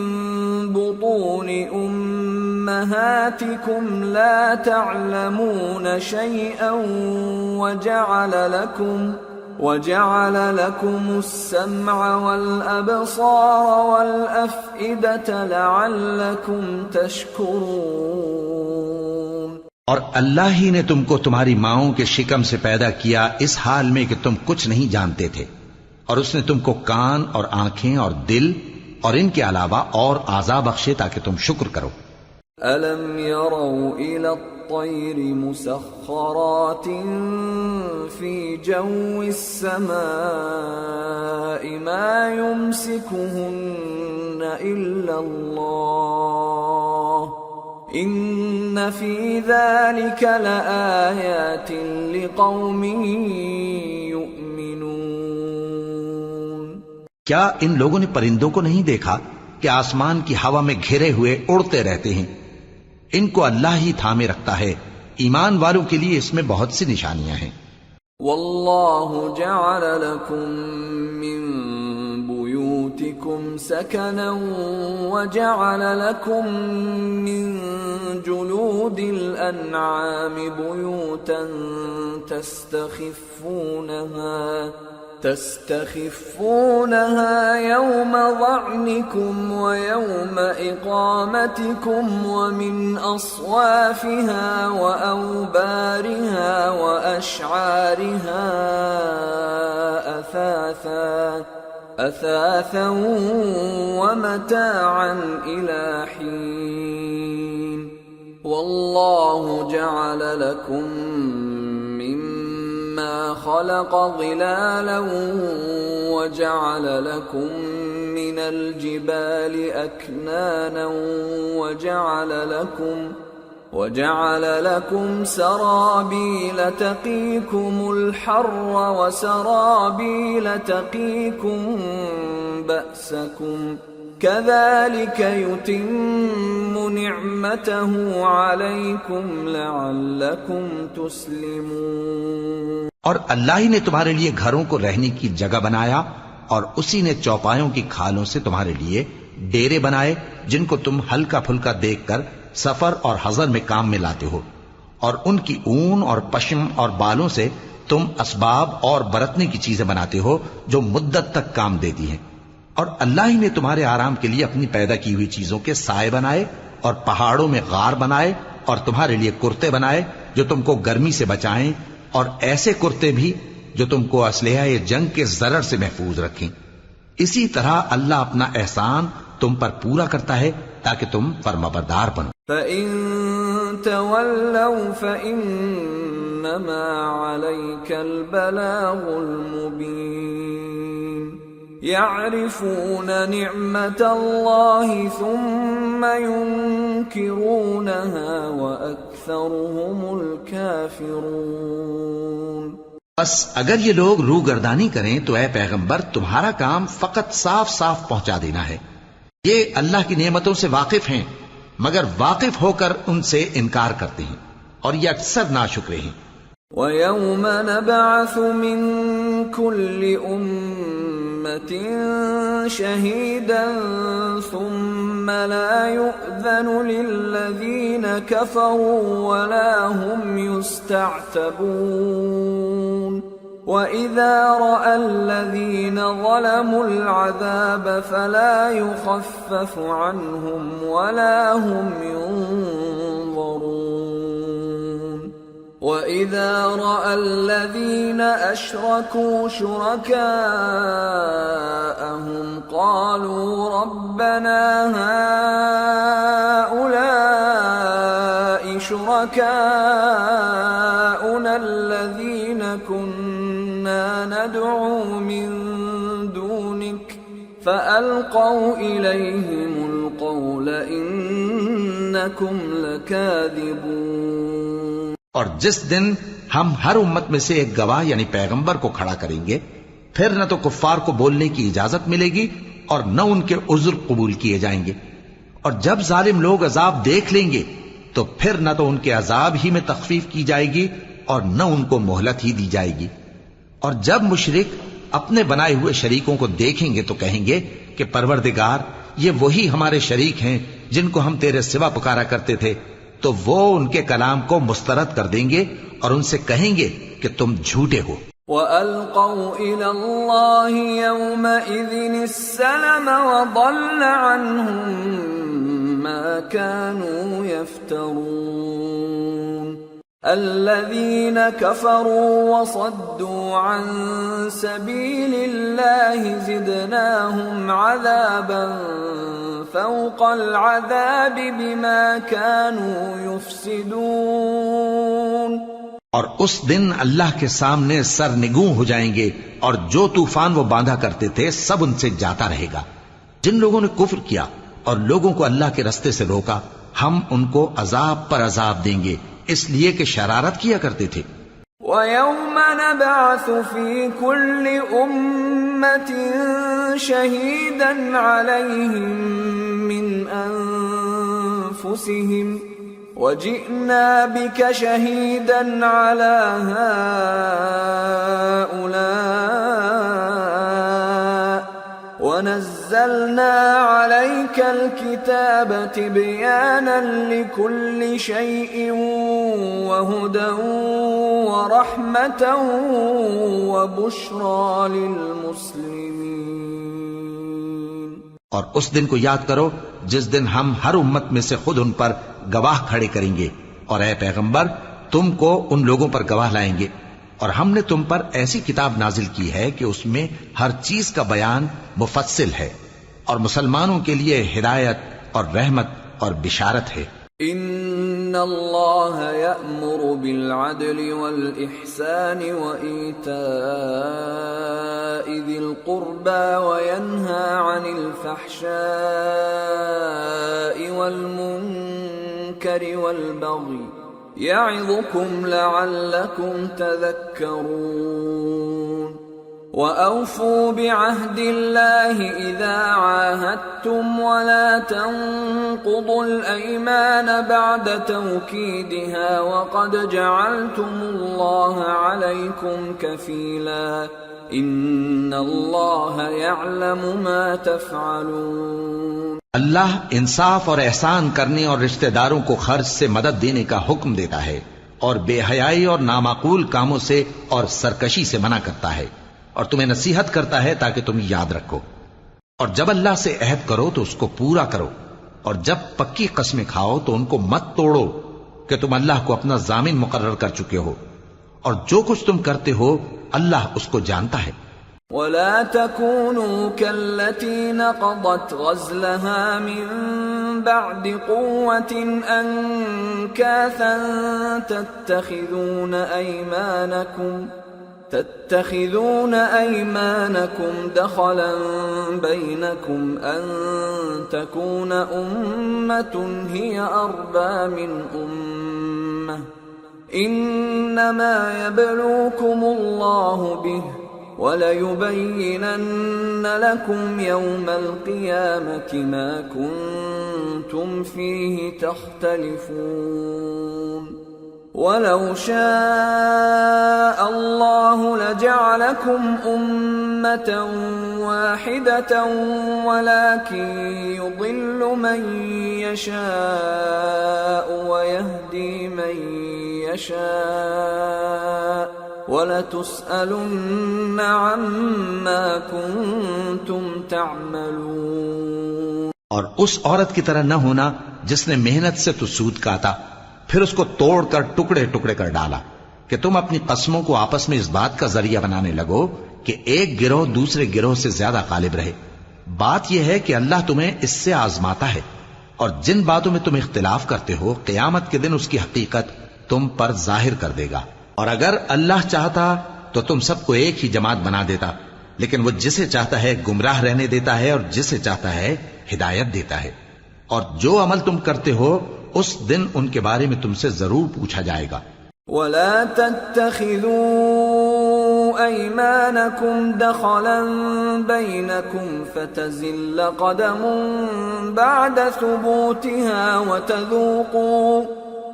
بطون امہاتکم لا تعلمون شیئا وجعل لكم السمع والأبصار والأفئدة لعلكم تشکرون۔ اور اللہ ہی نے تم کو تمہاری ماؤں کے شکم سے پیدا کیا اس حال میں کہ تم کچھ نہیں جانتے تھے، اور اس نے تم کو کان اور آنکھیں اور دل اور ان کے علاوہ اور اعضاء بخشے تاکہ تم شکر کرو۔ أَلَمْ يَرَوْا إِلَى الطَّيْرِ مُسَخَّرَاتٍ فِي جَوِّ السَّمَاءِ مَا يُمْسِكُهُنَّ إِلَّا اللَّهُ إِنَّ فِي ذَلِكَ لَآيَاتٍ لِقَوْمٍ يُؤْمِنُونَ۔ کیا ان لوگوں نے پرندوں کو نہیں دیکھا کہ آسمان کی ہوا میں گھرے ہوئے اڑتے رہتے ہیں؟ ان کو اللہ ہی تھامے رکھتا ہے، ایمان والوں کے لیے اس میں بہت سی نشانیاں ہیں۔ واللہ جعل لكم من بيوتكم سكنا وجعل لكم من جلود الأنعام بيوتا تستخفونها يوم ظعنكم ويوم إقامتكم ومن أصوافها وأوبارها وأشعارها أثاثا ومتاعا إلى حين۔ والله جعل لكم مما خلق ظلالا وجعل لكم من الجبال أكنانا وجعل لكم سرابيل تقيكم الحر وسرابيل تقيكم بأسكم كذلك يتم نعمته عليكم لعلكم تسلمون۔ اور اللہ ہی نے تمہارے لیے گھروں کو رہنے کی جگہ بنایا، اور اسی نے چوپایوں کی کھالوں سے تمہارے لیے ڈیرے بنائے جن کو تم ہلکا پھلکا دیکھ کر سفر اور حضر میں کام میں لاتے ہو، اور ان کی اون اور پشم اور بالوں سے تم اسباب اور برتنے کی چیزیں بناتے ہو جو مدت تک کام دیتی ہیں۔ اور اللہ ہی نے تمہارے آرام کے لیے اپنی پیدا کی ہوئی چیزوں کے سائے بنائے، اور پہاڑوں میں غار بنائے، اور تمہارے لیے کرتے بنائے جو تم کو گرمی سے بچائیں، اور ایسے کرتے بھی جو تم کو اسلحہ جنگ کے ضرر سے محفوظ رکھیں۔ اسی طرح اللہ اپنا احسان تم پر پورا کرتا ہے تاکہ تم فرمانبردار بنو۔ فَإِن تَوَلَّوْا فَإِنَّمَا عَلَيْكَ الْبَلَاغُ الْمُبِينُ۔ يَعْرِفُونَ نِعْمَةَ اللَّهِ ثُمَّ يُنْكِرُونَهَا وَأَكْثَرُهُمُ الْكَافِرُونَ۔ بس اگر یہ لوگ روگردانی کریں تو اے پیغمبر تمہارا کام فقط صاف صاف پہنچا دینا ہے۔ یہ اللہ کی نعمتوں سے واقف ہیں مگر واقف ہو کر ان سے انکار کرتے ہیں، اور یہ اکثر ناشکرے ہیں۔ وَيَوْمَ نَبْعَثُ مِن كُلِّ أُمَّةٍ شَهِيدًا ثُمَّ لَا يُؤْذَنُ لِلَّذِينَ كَفَرُوا وَلَا هُمْ يُسْتَعْتَبُونَ۔ وَإِذَا رَأَى الَّذِينَ ظَلَمُوا الْعَذَابَ فَلَا يُخَفَّفُ عَنْهُمْ وَلَا هُمْ يُنظَرُونَ۔ وَإِذَا رَأَى الَّذِينَ أَشْرَكُوا شُرَكَاءَهُمْ قَالُوا رَبَّنَا هَؤُلَاءِ شُرَكَاؤُنَا الَّذِينَ كُنَّا ما ندعو من دونك فألقوا إليهم القول إنكم لكاذبون۔ اور جس دن ہم ہر امت میں سے ایک گواہ یعنی پیغمبر کو کھڑا کریں گے، پھر نہ تو کفار کو بولنے کی اجازت ملے گی اور نہ ان کے عذر قبول کیے جائیں گے، اور جب ظالم لوگ عذاب دیکھ لیں گے تو پھر نہ تو ان کے عذاب ہی میں تخفیف کی جائے گی اور نہ ان کو مہلت ہی دی جائے گی۔ اور جب مشرک اپنے بنائے ہوئے شریکوں کو دیکھیں گے تو کہیں گے کہ پروردگار، یہ وہی ہمارے شریک ہیں جن کو ہم تیرے سوا پکارا کرتے تھے، تو وہ ان کے کلام کو مسترد کر دیں گے اور ان سے کہیں گے کہ تم جھوٹے ہو۔ وَأَلْقَوْا إِلَى اللَّهِ يَوْمَئِذٍ السَّلَمَ وَضَلَّ عَنْهُمْ مَا كَانُوا يَفْتَرُونَ الَّذِينَ كَفَرُوا وَصَدُّوا عَن سَبِيلِ اللَّهِ زِدْنَاهُمْ عَذَابًا فَوْقَ الْعَذَابِ بِمَا كَانُوا يُفْسِدُونَ۔ اور اس دن اللہ کے سامنے سر نگوں ہو جائیں گے، اور جو طوفان وہ باندھا کرتے تھے سب ان سے جاتا رہے گا۔ جن لوگوں نے کفر کیا اور لوگوں کو اللہ کے رستے سے روکا، ہم ان کو عذاب پر عذاب دیں گے، اس لیے کہ شرارت کیا کرتے تھے۔ وَيَوْمَ نَبْعَثُ فِي كُلِّ أُمَّةٍ شَهِيدًا عَلَيْهِمْ مِنْ أَنفُسِهِمْ وَجِئْنَا بِكَ شَهِيدًا عَلَى هَؤُلَاءِ وَنَزَّلْنَا عَلَيْكَ الْكِتَابَ تِبْيَانًا لِكُلِّ شَيْءٍ وَهُدًى وَرَحْمَةً وَبُشْرَى لِلْمُسْلِمِينَ۔ اور اس دن کو یاد کرو جس دن ہم ہر امت میں سے خود ان پر گواہ کھڑے کریں گے، اور اے پیغمبر تم کو ان لوگوں پر گواہ لائیں گے، اور ہم نے تم پر ایسی کتاب نازل کی ہے کہ اس میں ہر چیز کا بیان مفصل ہے، اور مسلمانوں کے لیے ہدایت اور رحمت اور بشارت ہے۔ ان اللہ یأمر بالعدل والإحسان وإیتاء ذی القربى وینہى عن الفحشاء والمنکر والبغی یعظکم لعلکم تذکرون۔ وَأَوْفُوا بِعَهْدِ اللَّهِ إِذَا عَاهَدتُّمْ وَلَا تَنقُضُوا الْأَيْمَانَ بَعْدَ تَوْكِيدِهَا وَقَدْ جَعَلْتُمُ اللَّهَ عَلَيْكُمْ كَفِيلًا إِنَّ اللَّهَ يَعْلَمُ مَا تَفْعَلُونَ۔ اللہ انصاف اور احسان کرنے اور رشتہ داروں کو خرچ سے مدد دینے کا حکم دیتا ہے، اور بے حیائی اور نامعقول کاموں سے اور سرکشی سے منع کرتا ہے، اور تمہیں نصیحت کرتا ہے تاکہ تم یاد رکھو۔ اور جب اللہ سے عہد کرو تو اس کو پورا کرو، اور جب پکی قسمیں کھاؤ تو ان کو مت توڑو کہ تم اللہ کو اپنا ضامن مقرر کر چکے ہو، اور جو کچھ تم کرتے ہو اللہ اس کو جانتا ہے۔ وَلَا تَكُونُوا كَالَّتِي نَقَضَتْ غَزْلَهَا مِن بَعْدِ قُوَّةٍ أَنكَاثًا تَتَّخِذُونَ أَيْمَانَكُمْ دَخَلًا بَيْنَكُمْ أَن تَكُونَ أُمَّةٌ هِيَ أَرْبَى مِنْ أُمَّةٍ إِنَّمَا يَبْلُوكُمُ اللَّهُ بِهِ وَلَيُبَيِّنَنَّ لَكُمْ يَوْمَ الْقِيَامَةِ مَا كُنتُمْ فِيهِ تَخْتَلِفُونَ۔ وَلَوْ شَاءَ اللَّهُ لَجَعَلَكُمْ أُمَّةً وَاحِدَةً وَلَكِنْ يُضِلُّ مَنْ يَشَاءُ وَيَهْدِي مَنْ يَشَاءُ وَلَتُسْأَلُنَّ عَمَّا كُنْتُمْ تَعْمَلُونَ۔ اور اس عورت کی طرح نہ ہونا جس نے محنت سے تو سود کاتا پھر اس کو توڑ کر ٹکڑے ٹکڑے کر ڈالا، کہ تم اپنی قسموں کو آپس میں اس بات کا ذریعہ بنانے لگو کہ ایک گروہ دوسرے گروہ سے زیادہ غالب رہے۔ بات یہ ہے کہ اللہ تمہیں اس سے آزماتا ہے، اور جن باتوں میں تم اختلاف کرتے ہو قیامت کے دن اس کی حقیقت تم پر ظاہر کر دے گا۔ اور اگر اللہ چاہتا تو تم سب کو ایک ہی جماعت بنا دیتا، لیکن وہ جسے چاہتا ہے گمراہ رہنے دیتا ہے اور جسے چاہتا ہے ہدایت دیتا ہے۔ اور جو عمل تم کرتے ہو اس دن ان کے بارے میں تم سے ضرور پوچھا جائے گا۔ ولا تتخذوا أيمانكم دخلا بينكم فتزل قدم بعد ثبوتها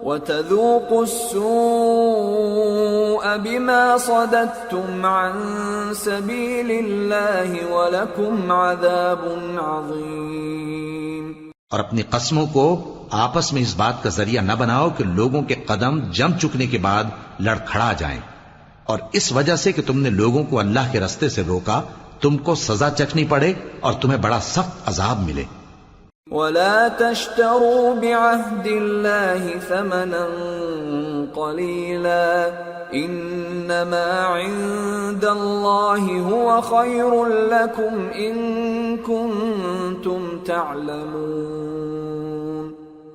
وتذوقوا السوء بما صددتم عن سبيل الله ولكم عذاب عظيم۔ اور اپنی قسموں کو آپس میں اس بات کا ذریعہ نہ بناؤ کہ لوگوں کے قدم جم چکنے کے بعد لڑکھڑا جائیں، اور اس وجہ سے کہ تم نے لوگوں کو اللہ کے رستے سے روکا تم کو سزا چکھنی پڑے اور تمہیں بڑا سخت عذاب ملے۔ ولا تشتروا بعهد الله ثمنا قليلا انما عند الله هو خير لكم ان كنتم تعلمون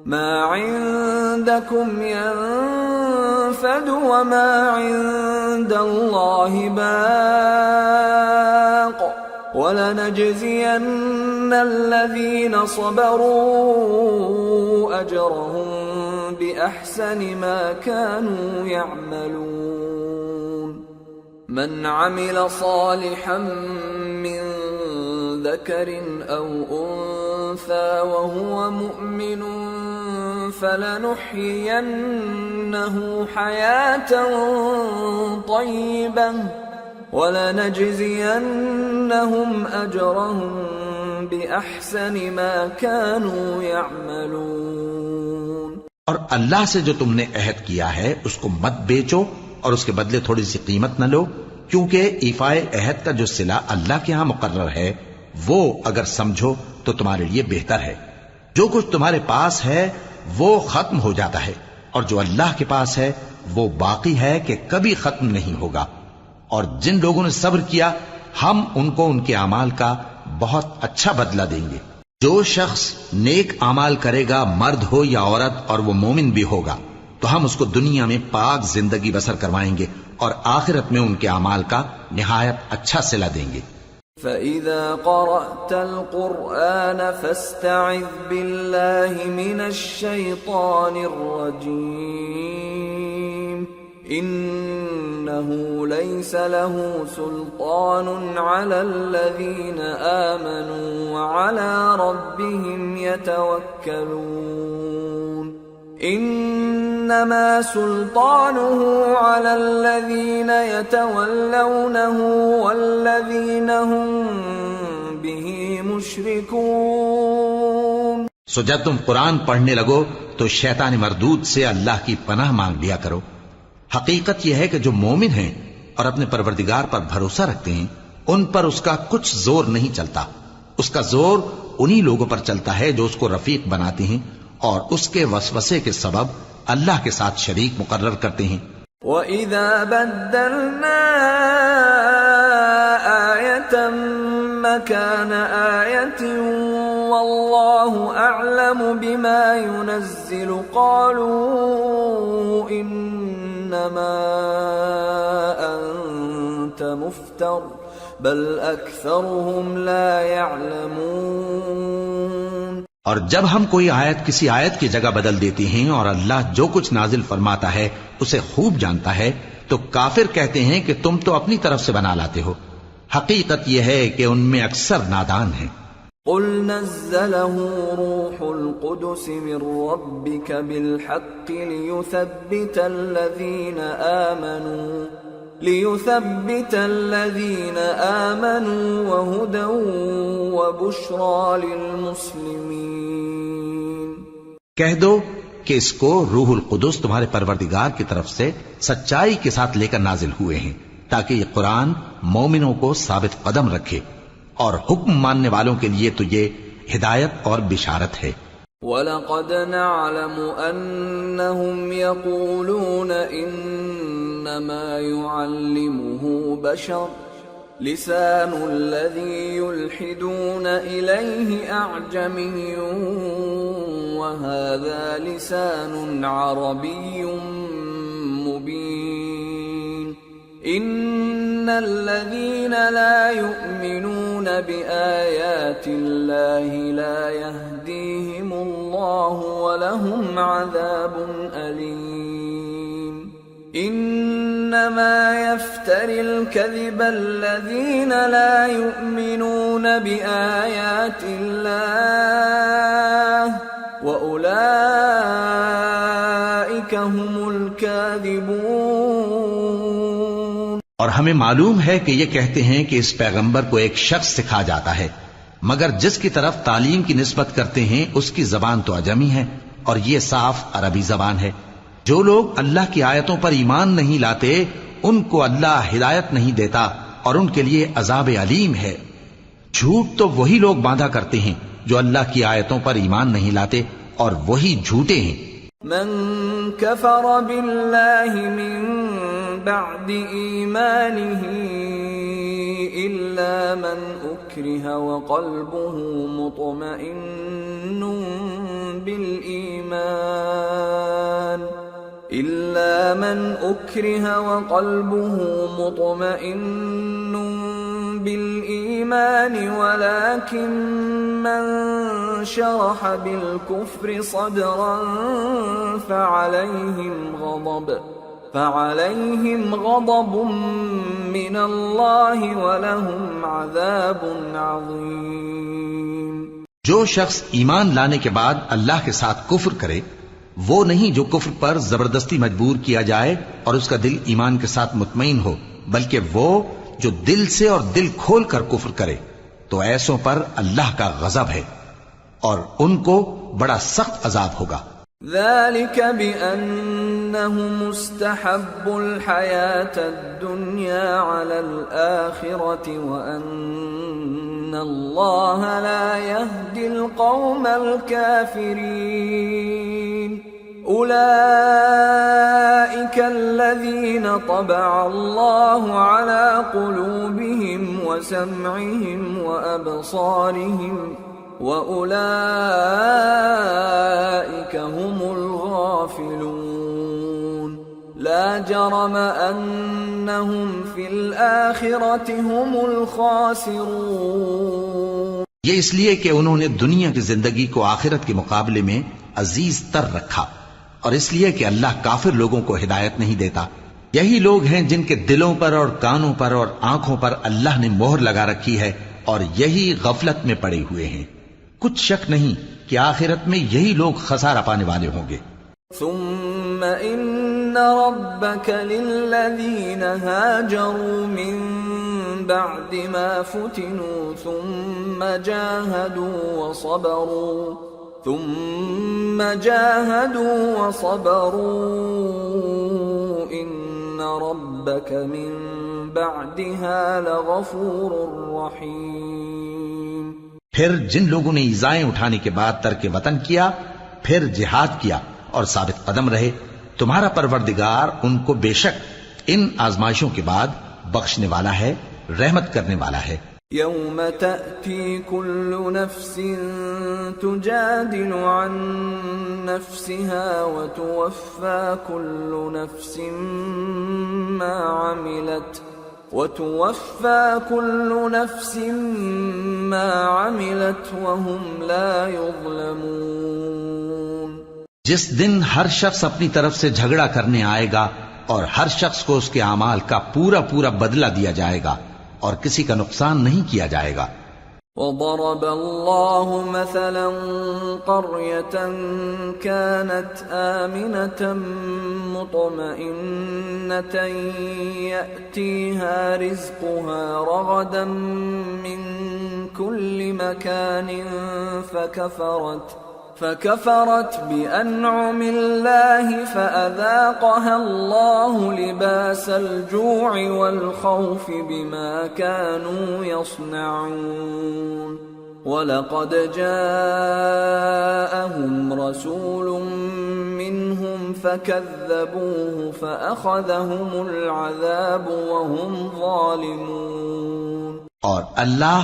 ما عندكم ينفد وما عند الله باق وَلَنَجْزِيَنَّ الَّذِينَ صَبَرُوا أَجْرَهُمْ بِأَحْسَنِ مَا كَانُوا يَعْمَلُونَ مَنْ عَمِلَ صَالِحًا مِّن ذَكَرٍ أَوْ أُنثَى وَهُوَ مُؤْمِنٌ فَلَنُحْيِيَنَّهُ حَيَاةً طَيِّبَةً وَلَنَجْزِيَنَّهُمْ أَجْرَهُمْ بِأَحْسَنِ مَا كَانُوا يَعْمَلُونَ۔ اور اللہ سے جو تم نے عہد کیا ہے اس کو مت بیچو اور اس کے بدلے تھوڑی سی قیمت نہ لو، کیونکہ ایفائے عہد کا جو صلہ اللہ کے ہاں مقرر ہے وہ اگر سمجھو تو تمہارے لیے بہتر ہے۔ جو کچھ تمہارے پاس ہے وہ ختم ہو جاتا ہے، اور جو اللہ کے پاس ہے وہ باقی ہے کہ کبھی ختم نہیں ہوگا۔ اور جن لوگوں نے صبر کیا ہم ان کو ان کے اعمال کا بہت اچھا بدلہ دیں گے۔ جو شخص نیک اعمال کرے گا مرد ہو یا عورت اور وہ مومن بھی ہوگا تو ہم اس کو دنیا میں پاک زندگی بسر کروائیں گے اور آخرت میں ان کے اعمال کا نہایت اچھا صلہ دیں گے۔ فَإِذَا قَرَأْتَ الْقُرْآنَ فَاسْتَعِذْ بِاللَّهِ مِنَ الشَّيْطَانِ الرَّجِيمِ إِنَّهُ لَيْسَ لَهُ سُلْطَانٌ عَلَى الَّذِينَ آمَنُوا وَعَلَى رَبِّهِمْ يَتَوَكَّلُونَ إِنَّمَا سُلْطَانُهُ عَلَى الَّذِينَ يَتَوَلَّوْنَهُ وَالَّذِينَ هُمْ بِهِ مُشْرِكُونَ۔ سو جب تم قرآن پڑھنے لگو تو شیطان مردود سے اللہ کی پناہ مانگ لیا کرو۔ حقیقت یہ ہے کہ جو مومن ہیں اور اپنے پروردگار پر بھروسہ رکھتے ہیں ان پر اس کا کچھ زور نہیں چلتا، اس کا زور انہی لوگوں پر چلتا ہے جو اس کو رفیق بناتے ہیں اور اس کے وسوسے کے سبب اللہ کے ساتھ شریک مقرر کرتے ہیں۔ وَإِذَا بَدَّلْنَا آيَةً مَكَانَ آيَةٍ وَاللَّهُ أَعْلَمُ بِمَا يُنَزِّلُ قَالُوا إِنَّمَا أَنْتَ مُفْتَرٍ بَلْ أَكْثَرُهُمْ لَا يَعْلَمُونَ۔ اور جب ہم کوئی آیت کسی آیت کی جگہ بدل دیتی ہیں اور اللہ جو کچھ نازل فرماتا ہے اسے خوب جانتا ہے تو کافر کہتے ہیں کہ تم تو اپنی طرف سے بنا لاتے ہو، حقیقت یہ ہے کہ ان میں اکثر نادان ہیں۔ قُلْ نَزَّلَهُ رُوحُ الْقُدُسِ مِنْ رَبِّكَ بِالْحَقِّ لِيُثَبِّتَ الَّذِينَ آمَنُوا وَهُدًى وَبُشْرَى لِلْمُسْلِمِينَ۔ کہہ دو کہ اس کو روح القدس تمہارے پروردگار کی طرف سے سچائی کے ساتھ لے کر نازل ہوئے ہیں تاکہ یہ قرآن مومنوں کو ثابت قدم رکھے، اور حکم ماننے والوں کے لیے تو یہ ہدایت اور بشارت ہے۔ وَلَقَدْ نَعْلَمُ أَنَّهُمْ يَقُولُونَ إِنَّمَا يُعَلِّمُهُ بَشَرٌ لِسَانُ الَّذِي يُلْحِدُونَ إِلَيْهِ أَعْجَمِيٌّ وَهَذَا لِسَانٌ عَرَبِيٌّ مُبِينٌ الذين لا يؤمنون بآيات الله لا يهديهم الله ولهم عذاب أليم إنما يفتري الكذب الذين لا يؤمنون بآيات الله وأولئك هم الكاذبون۔ اور ہمیں معلوم ہے کہ یہ کہتے ہیں کہ اس پیغمبر کو ایک شخص سکھا جاتا ہے، مگر جس کی طرف تعلیم کی نسبت کرتے ہیں اس کی زبان تو عجمی ہے اور یہ صاف عربی زبان ہے۔ جو لوگ اللہ کی آیتوں پر ایمان نہیں لاتے ان کو اللہ ہدایت نہیں دیتا اور ان کے لیے عذاب علیم ہے۔ جھوٹ تو وہی لوگ باندھا کرتے ہیں جو اللہ کی آیتوں پر ایمان نہیں لاتے اور وہی جھوٹے ہیں۔ من كفر بالله من بعد إيمانه إلا من أكره وقلبه مطمئن بالإيمان ولكن من شرح بالكفر صدرا فعليهم غضب من الله ولهم عذاب عظيم۔ جو شخص ایمان لانے کے بعد اللہ کے ساتھ کفر کرے وہ نہیں جو کفر پر زبردستی مجبور کیا جائے اور اس کا دل ایمان کے ساتھ مطمئن ہو، بلکہ وہ جو دل سے اور دل کھول کر کفر کرے، تو ایسوں پر اللہ کا غضب ہے اور ان کو بڑا سخت عذاب ہوگا۔ ذلك بأنهم استحبوا الحياة الدنيا على الآخرة وأن الله لا يهدي القوم الكافرين أولئك الذين طبع الله على قلوبهم وسمعهم وأبصارهم وَأُولَئِكَ هُمُ الْغَافِلُونَ لَا جَرَمَ أَنَّهُمْ فِي الْآخِرَةِ هُمُ الْخَاسِرُونَ۔ یہ اس لیے کہ انہوں نے دنیا کی زندگی کو آخرت کے مقابلے میں عزیز تر رکھا، اور اس لیے کہ اللہ کافر لوگوں کو ہدایت نہیں دیتا۔ یہی لوگ ہیں جن کے دلوں پر اور کانوں پر اور آنکھوں پر اللہ نے مہر لگا رکھی ہے، اور یہی غفلت میں پڑے ہوئے ہیں۔ کچھ شک نہیں کہ آخرت میں یہی لوگ خسارہ پانے والے ہوں گے۔ ثم ان ربك للذين هاجروا من بعد ما فتنوا ثم جاهدوا وصبروا ان ربك من بعدها لغفور رحيم۔ پھر جن لوگوں نے ایذائیں اٹھانے کے بعد ترک وطن کیا، پھر جہاد کیا اور ثابت قدم رہے، تمہارا پروردگار ان کو بے شک ان آزمائشوں کے بعد بخشنے والا ہے، رحمت کرنے والا ہے۔ یوم تأتی کل نفس تجادل عن نفسها وتوفى كل نفس ما عملت وهم لا يظلمون۔ جس دن ہر شخص اپنی طرف سے جھگڑا کرنے آئے گا اور ہر شخص کو اس کے اعمال کا پورا بدلہ دیا جائے گا اور کسی کا نقصان نہیں کیا جائے گا۔ وضرب الله مثلا قرية كانت آمنة مطمئنة يأتيها رزقها رغدا من كل مكان فكفرت بأنعم الله فأذاقها الله لباس الجوع والخوف بما كانوا يصنعون ولقد جاءهم رسول منهم فكذبوه فأخذهم العذاب وهم ظالمون۔ اور اللہ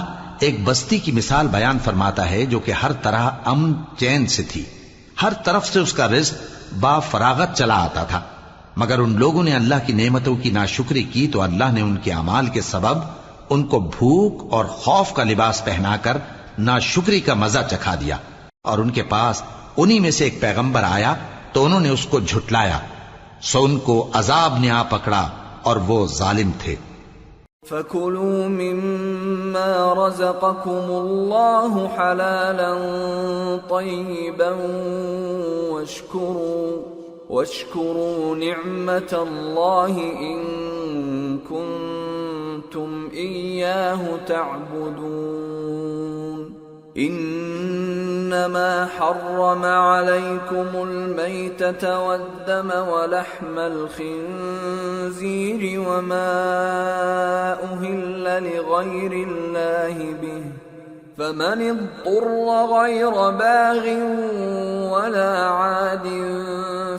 ایک بستی کی مثال بیان فرماتا ہے جو کہ ہر طرح امن چین سے تھی، ہر طرف سے اس کا رزق با فراغت چلا آتا تھا، مگر ان لوگوں نے اللہ کی نعمتوں کی ناشکری کی تو اللہ نے ان کے اعمال کے سبب ان کو بھوک اور خوف کا لباس پہنا کر ناشکری کا مزہ چکھا دیا، اور ان کے پاس انہی میں سے ایک پیغمبر آیا تو انہوں نے اس کو جھٹلایا، سو ان کو عذاب نے آ پکڑا اور وہ ظالم تھے۔ فَكُلُوا مِمَّا رَزَقَكُمُ اللَّهُ حَلَالًا طَيِّبًا وَاشْكُرُوا نِعْمَةَ اللَّهِ إِن كُنتُمْ إِيَّاهُ تَعْبُدُونَ إِنَّمَا حَرَّمَ عَلَيْكُمُ الْمَيْتَةَ وَالدَّمَ وَلَحْمَ الْخِنزِيرِ وَمَا أُهِلَّ لِغَيْرِ اللَّهِ بِهِ فَمَنِ اضْطُرَّ غَيْرَ بَاغٍ وَلَا عَادٍ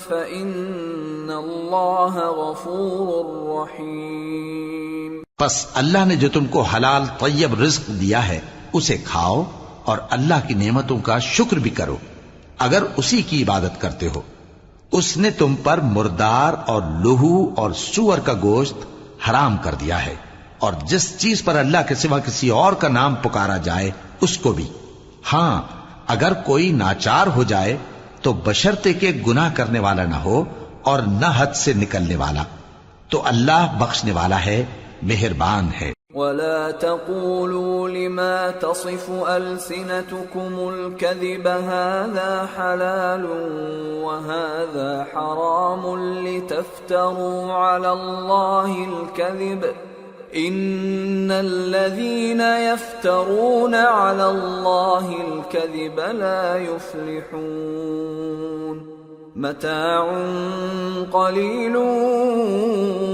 فَإِنَّ اللَّهَ غَفُورٌ رَحِيمٌ۔ پس اللہ نے جو تم کو حلال طیب رزق دیا ہے اسے کھاؤ اور اللہ کی نعمتوں کا شکر بھی کرو اگر اسی کی عبادت کرتے ہو۔ اس نے تم پر مردار اور لہو اور سور کا گوشت حرام کر دیا ہے، اور جس چیز پر اللہ کے سوا کسی اور کا نام پکارا جائے اس کو بھی۔ ہاں اگر کوئی ناچار ہو جائے تو بشرطے کہ گناہ کرنے والا نہ ہو اور نہ حد سے نکلنے والا، تو اللہ بخشنے والا ہے، مہربان ہے۔ وَلَا تَقُولُوا لِمَا تَصِفُ أَلْسِنَتُكُمُ الْكَذِبَ هَذَا حَلَالٌ وَهَذَا حَرَامٌ لِتَفْتَرُوا عَلَى اللَّهِ الْكَذِبَ إِنَّ الَّذِينَ يَفْتَرُونَ عَلَى اللَّهِ الْكَذِبَ لَا يُفْلِحُونَ متاع قلیل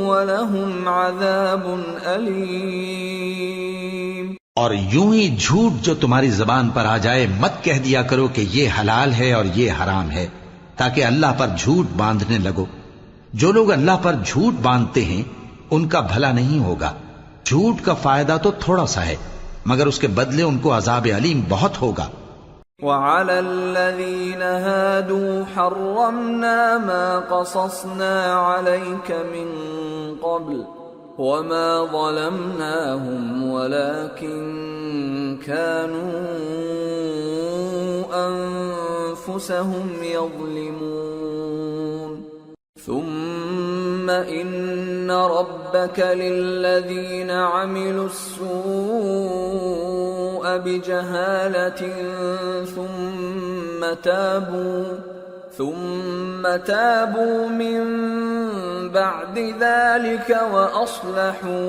ولہم عذاب علیم۔ اور یوں ہی جھوٹ جو تمہاری زبان پر آ جائے مت کہہ دیا کرو کہ یہ حلال ہے اور یہ حرام ہے، تاکہ اللہ پر جھوٹ باندھنے لگو۔ جو لوگ اللہ پر جھوٹ باندھتے ہیں ان کا بھلا نہیں ہوگا۔ جھوٹ کا فائدہ تو تھوڑا سا ہے، مگر اس کے بدلے ان کو عذاب علیم بہت ہوگا۔ وَعَلَى الَّذِينَ هَادُوا حَرَّمْنَا مَا قَصَصْنَا عَلَيْكَ مِن قَبْلُ وَمَا ظَلَمْنَاهُمْ وَلَكِن كَانُوا أَنفُسَهُمْ يَظْلِمُونَ ثُمَّ إِنَّ رَبَّكَ لِلَّذِينَ عَمِلُوا السُّوءَ بِجَهَالَةٍ ثُمَّ تَابُوا مِن بَعْدِ ذَلِكَ وَأَصْلَحُوا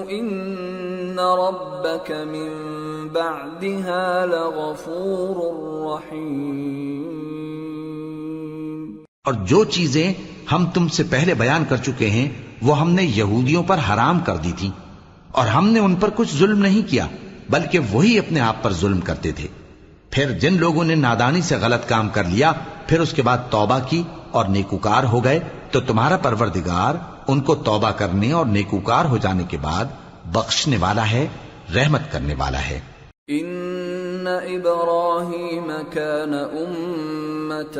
إِنَّ رَبَّكَ مِن بَعْدِهَا لَغَفُورٌ رَّحِيمٌ۔ اور جو چیزیں ہم تم سے پہلے بیان کر چکے ہیں وہ ہم نے یہودیوں پر حرام کر دی تھی، اور ہم نے ان پر کچھ ظلم نہیں کیا بلکہ وہی اپنے آپ پر ظلم کرتے تھے۔ پھر جن لوگوں نے نادانی سے غلط کام کر لیا پھر اس کے بعد توبہ کی اور نیکوکار ہو گئے تو تمہارا پروردگار ان کو توبہ کرنے اور نیکوکار ہو جانے کے بعد بخشنے والا ہے، رحمت کرنے والا ہے۔ ان ابراہیم کان امة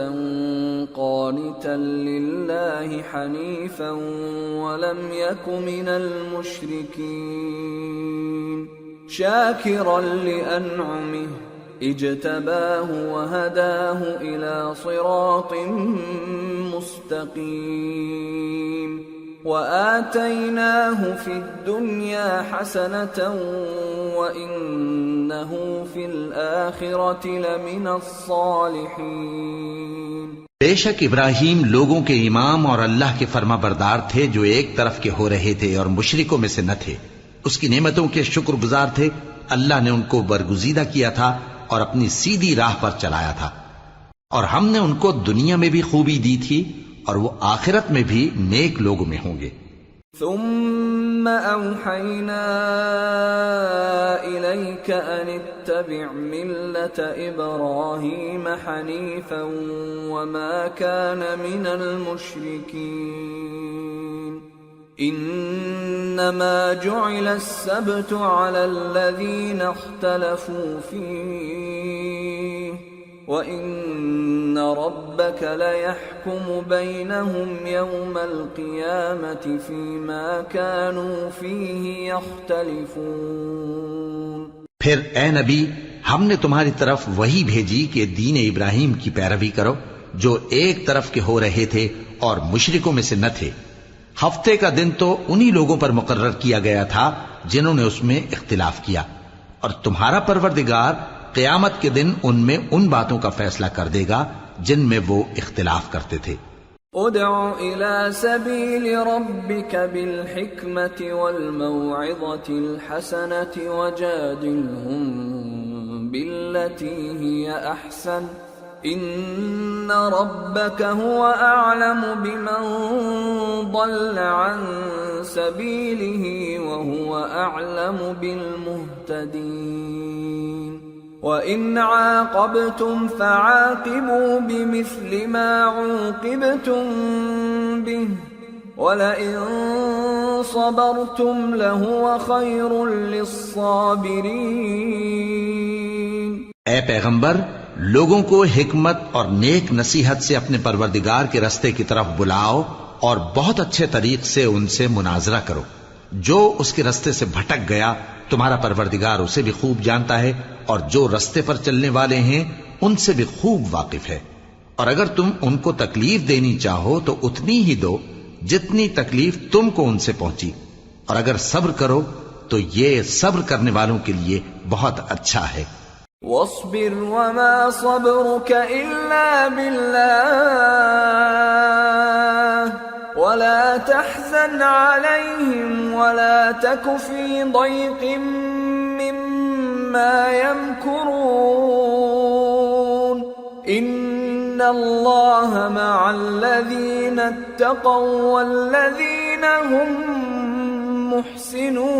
قانتا للہ حنیفا ولم یک من المشرکین شاکرا لانعمه اجتباه وهداه الى صراط مستقیم وآتيناه في الدنيا حسنة وإنه في الآخرة لمن الصالحين۔ بے شک ابراہیم لوگوں کے امام اور اللہ کے فرما بردار تھے جو ایک طرف کے ہو رہے تھے اور مشرکوں میں سے نہ تھے۔ اس کی نعمتوں کے شکر گزار تھے۔ اللہ نے ان کو برگزیدہ کیا تھا اور اپنی سیدھی راہ پر چلایا تھا، اور ہم نے ان کو دنیا میں بھی خوبی دی تھی اور وہ آخرت میں بھی نیک لوگوں میں ہوں گے۔ ثم اوحینا الیک ان اتبع ملة ابراہیم حنیفا وما کان من المشرکین انما جعل السبت على الذین اختلفوا فیہ وَإِنَّ رَبَّكَ لَيَحْكُمُ بَيْنَهُمْ يَوْمَ الْقِيَامَةِ فِيمَا كَانُوا فِيهِ يَخْتَلِفُونَ۔ پھر اے نبی، ہم نے تمہاری طرف وہی بھیجی کہ دین ابراہیم کی پیروی کرو جو ایک طرف کے ہو رہے تھے اور مشرکوں میں سے نہ تھے۔ ہفتے کا دن تو انہی لوگوں پر مقرر کیا گیا تھا جنہوں نے اس میں اختلاف کیا، اور تمہارا پروردگار قیامت کے دن ان میں ان باتوں کا فیصلہ کر دے گا جن میں وہ اختلاف کرتے تھے۔ ادع الى سبيل ربك بالحكمة والموعظة الحسنة وجادلهم بالتي هي احسن ان ربك هو اعلم بمن ضل عن سبيله وهو اعلم بالمهتدين وَإِنْ عَاقَبْتُمْ فَعَاقِبُوا بِمِثْلِ مَا عُوقِبْتُمْ بِهِ وَلَئِنْ صَبَرْتُمْ لَهُوَ خَيْرٌ لِلصَّابِرِينَ۔ اے پیغمبر، لوگوں کو حکمت اور نیک نصیحت سے اپنے پروردگار کے رستے کی طرف بلاؤ اور بہت اچھے طریق سے ان سے مناظرہ کرو۔ جو اس کے رستے سے بھٹک گیا تمہارا پروردگار اسے بھی خوب جانتا ہے، اور جو رستے پر چلنے والے ہیں ان سے بھی خوب واقف ہے۔ اور اگر تم ان کو تکلیف دینی چاہو تو اتنی ہی دو جتنی تکلیف تم کو ان سے پہنچی، اور اگر صبر کرو تو یہ صبر کرنے والوں کے لیے بہت اچھا ہے۔ وَاصْبِرْ وَمَا صَبْرُكَ إِلَّا بِاللَّهِ وَلَا تَحْزَنْ عَلَيْهِمْ وَلَا تَكُ فِي ضَيْقٍ مِّمَّا يَمْكُرُونَ إِنَّ اللَّهَ مَعَ الَّذِينَ اتَّقَوْا وَالَّذِينَ هُمْ مُحْسِنُونَ۔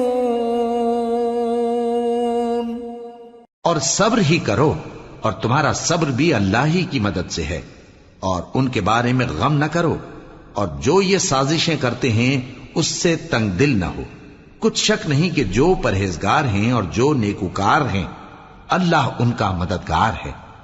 اور صبر ہی کرو، اور تمہارا صبر بھی اللہ ہی کی مدد سے ہے، اور ان کے بارے میں غم نہ کرو، اور جو یہ سازشیں کرتے ہیں اس سے تنگ دل نہ ہو۔ کچھ شک نہیں کہ جو پرہیزگار ہیں اور جو نیکوکار ہیں اللہ ان کا مددگار ہے۔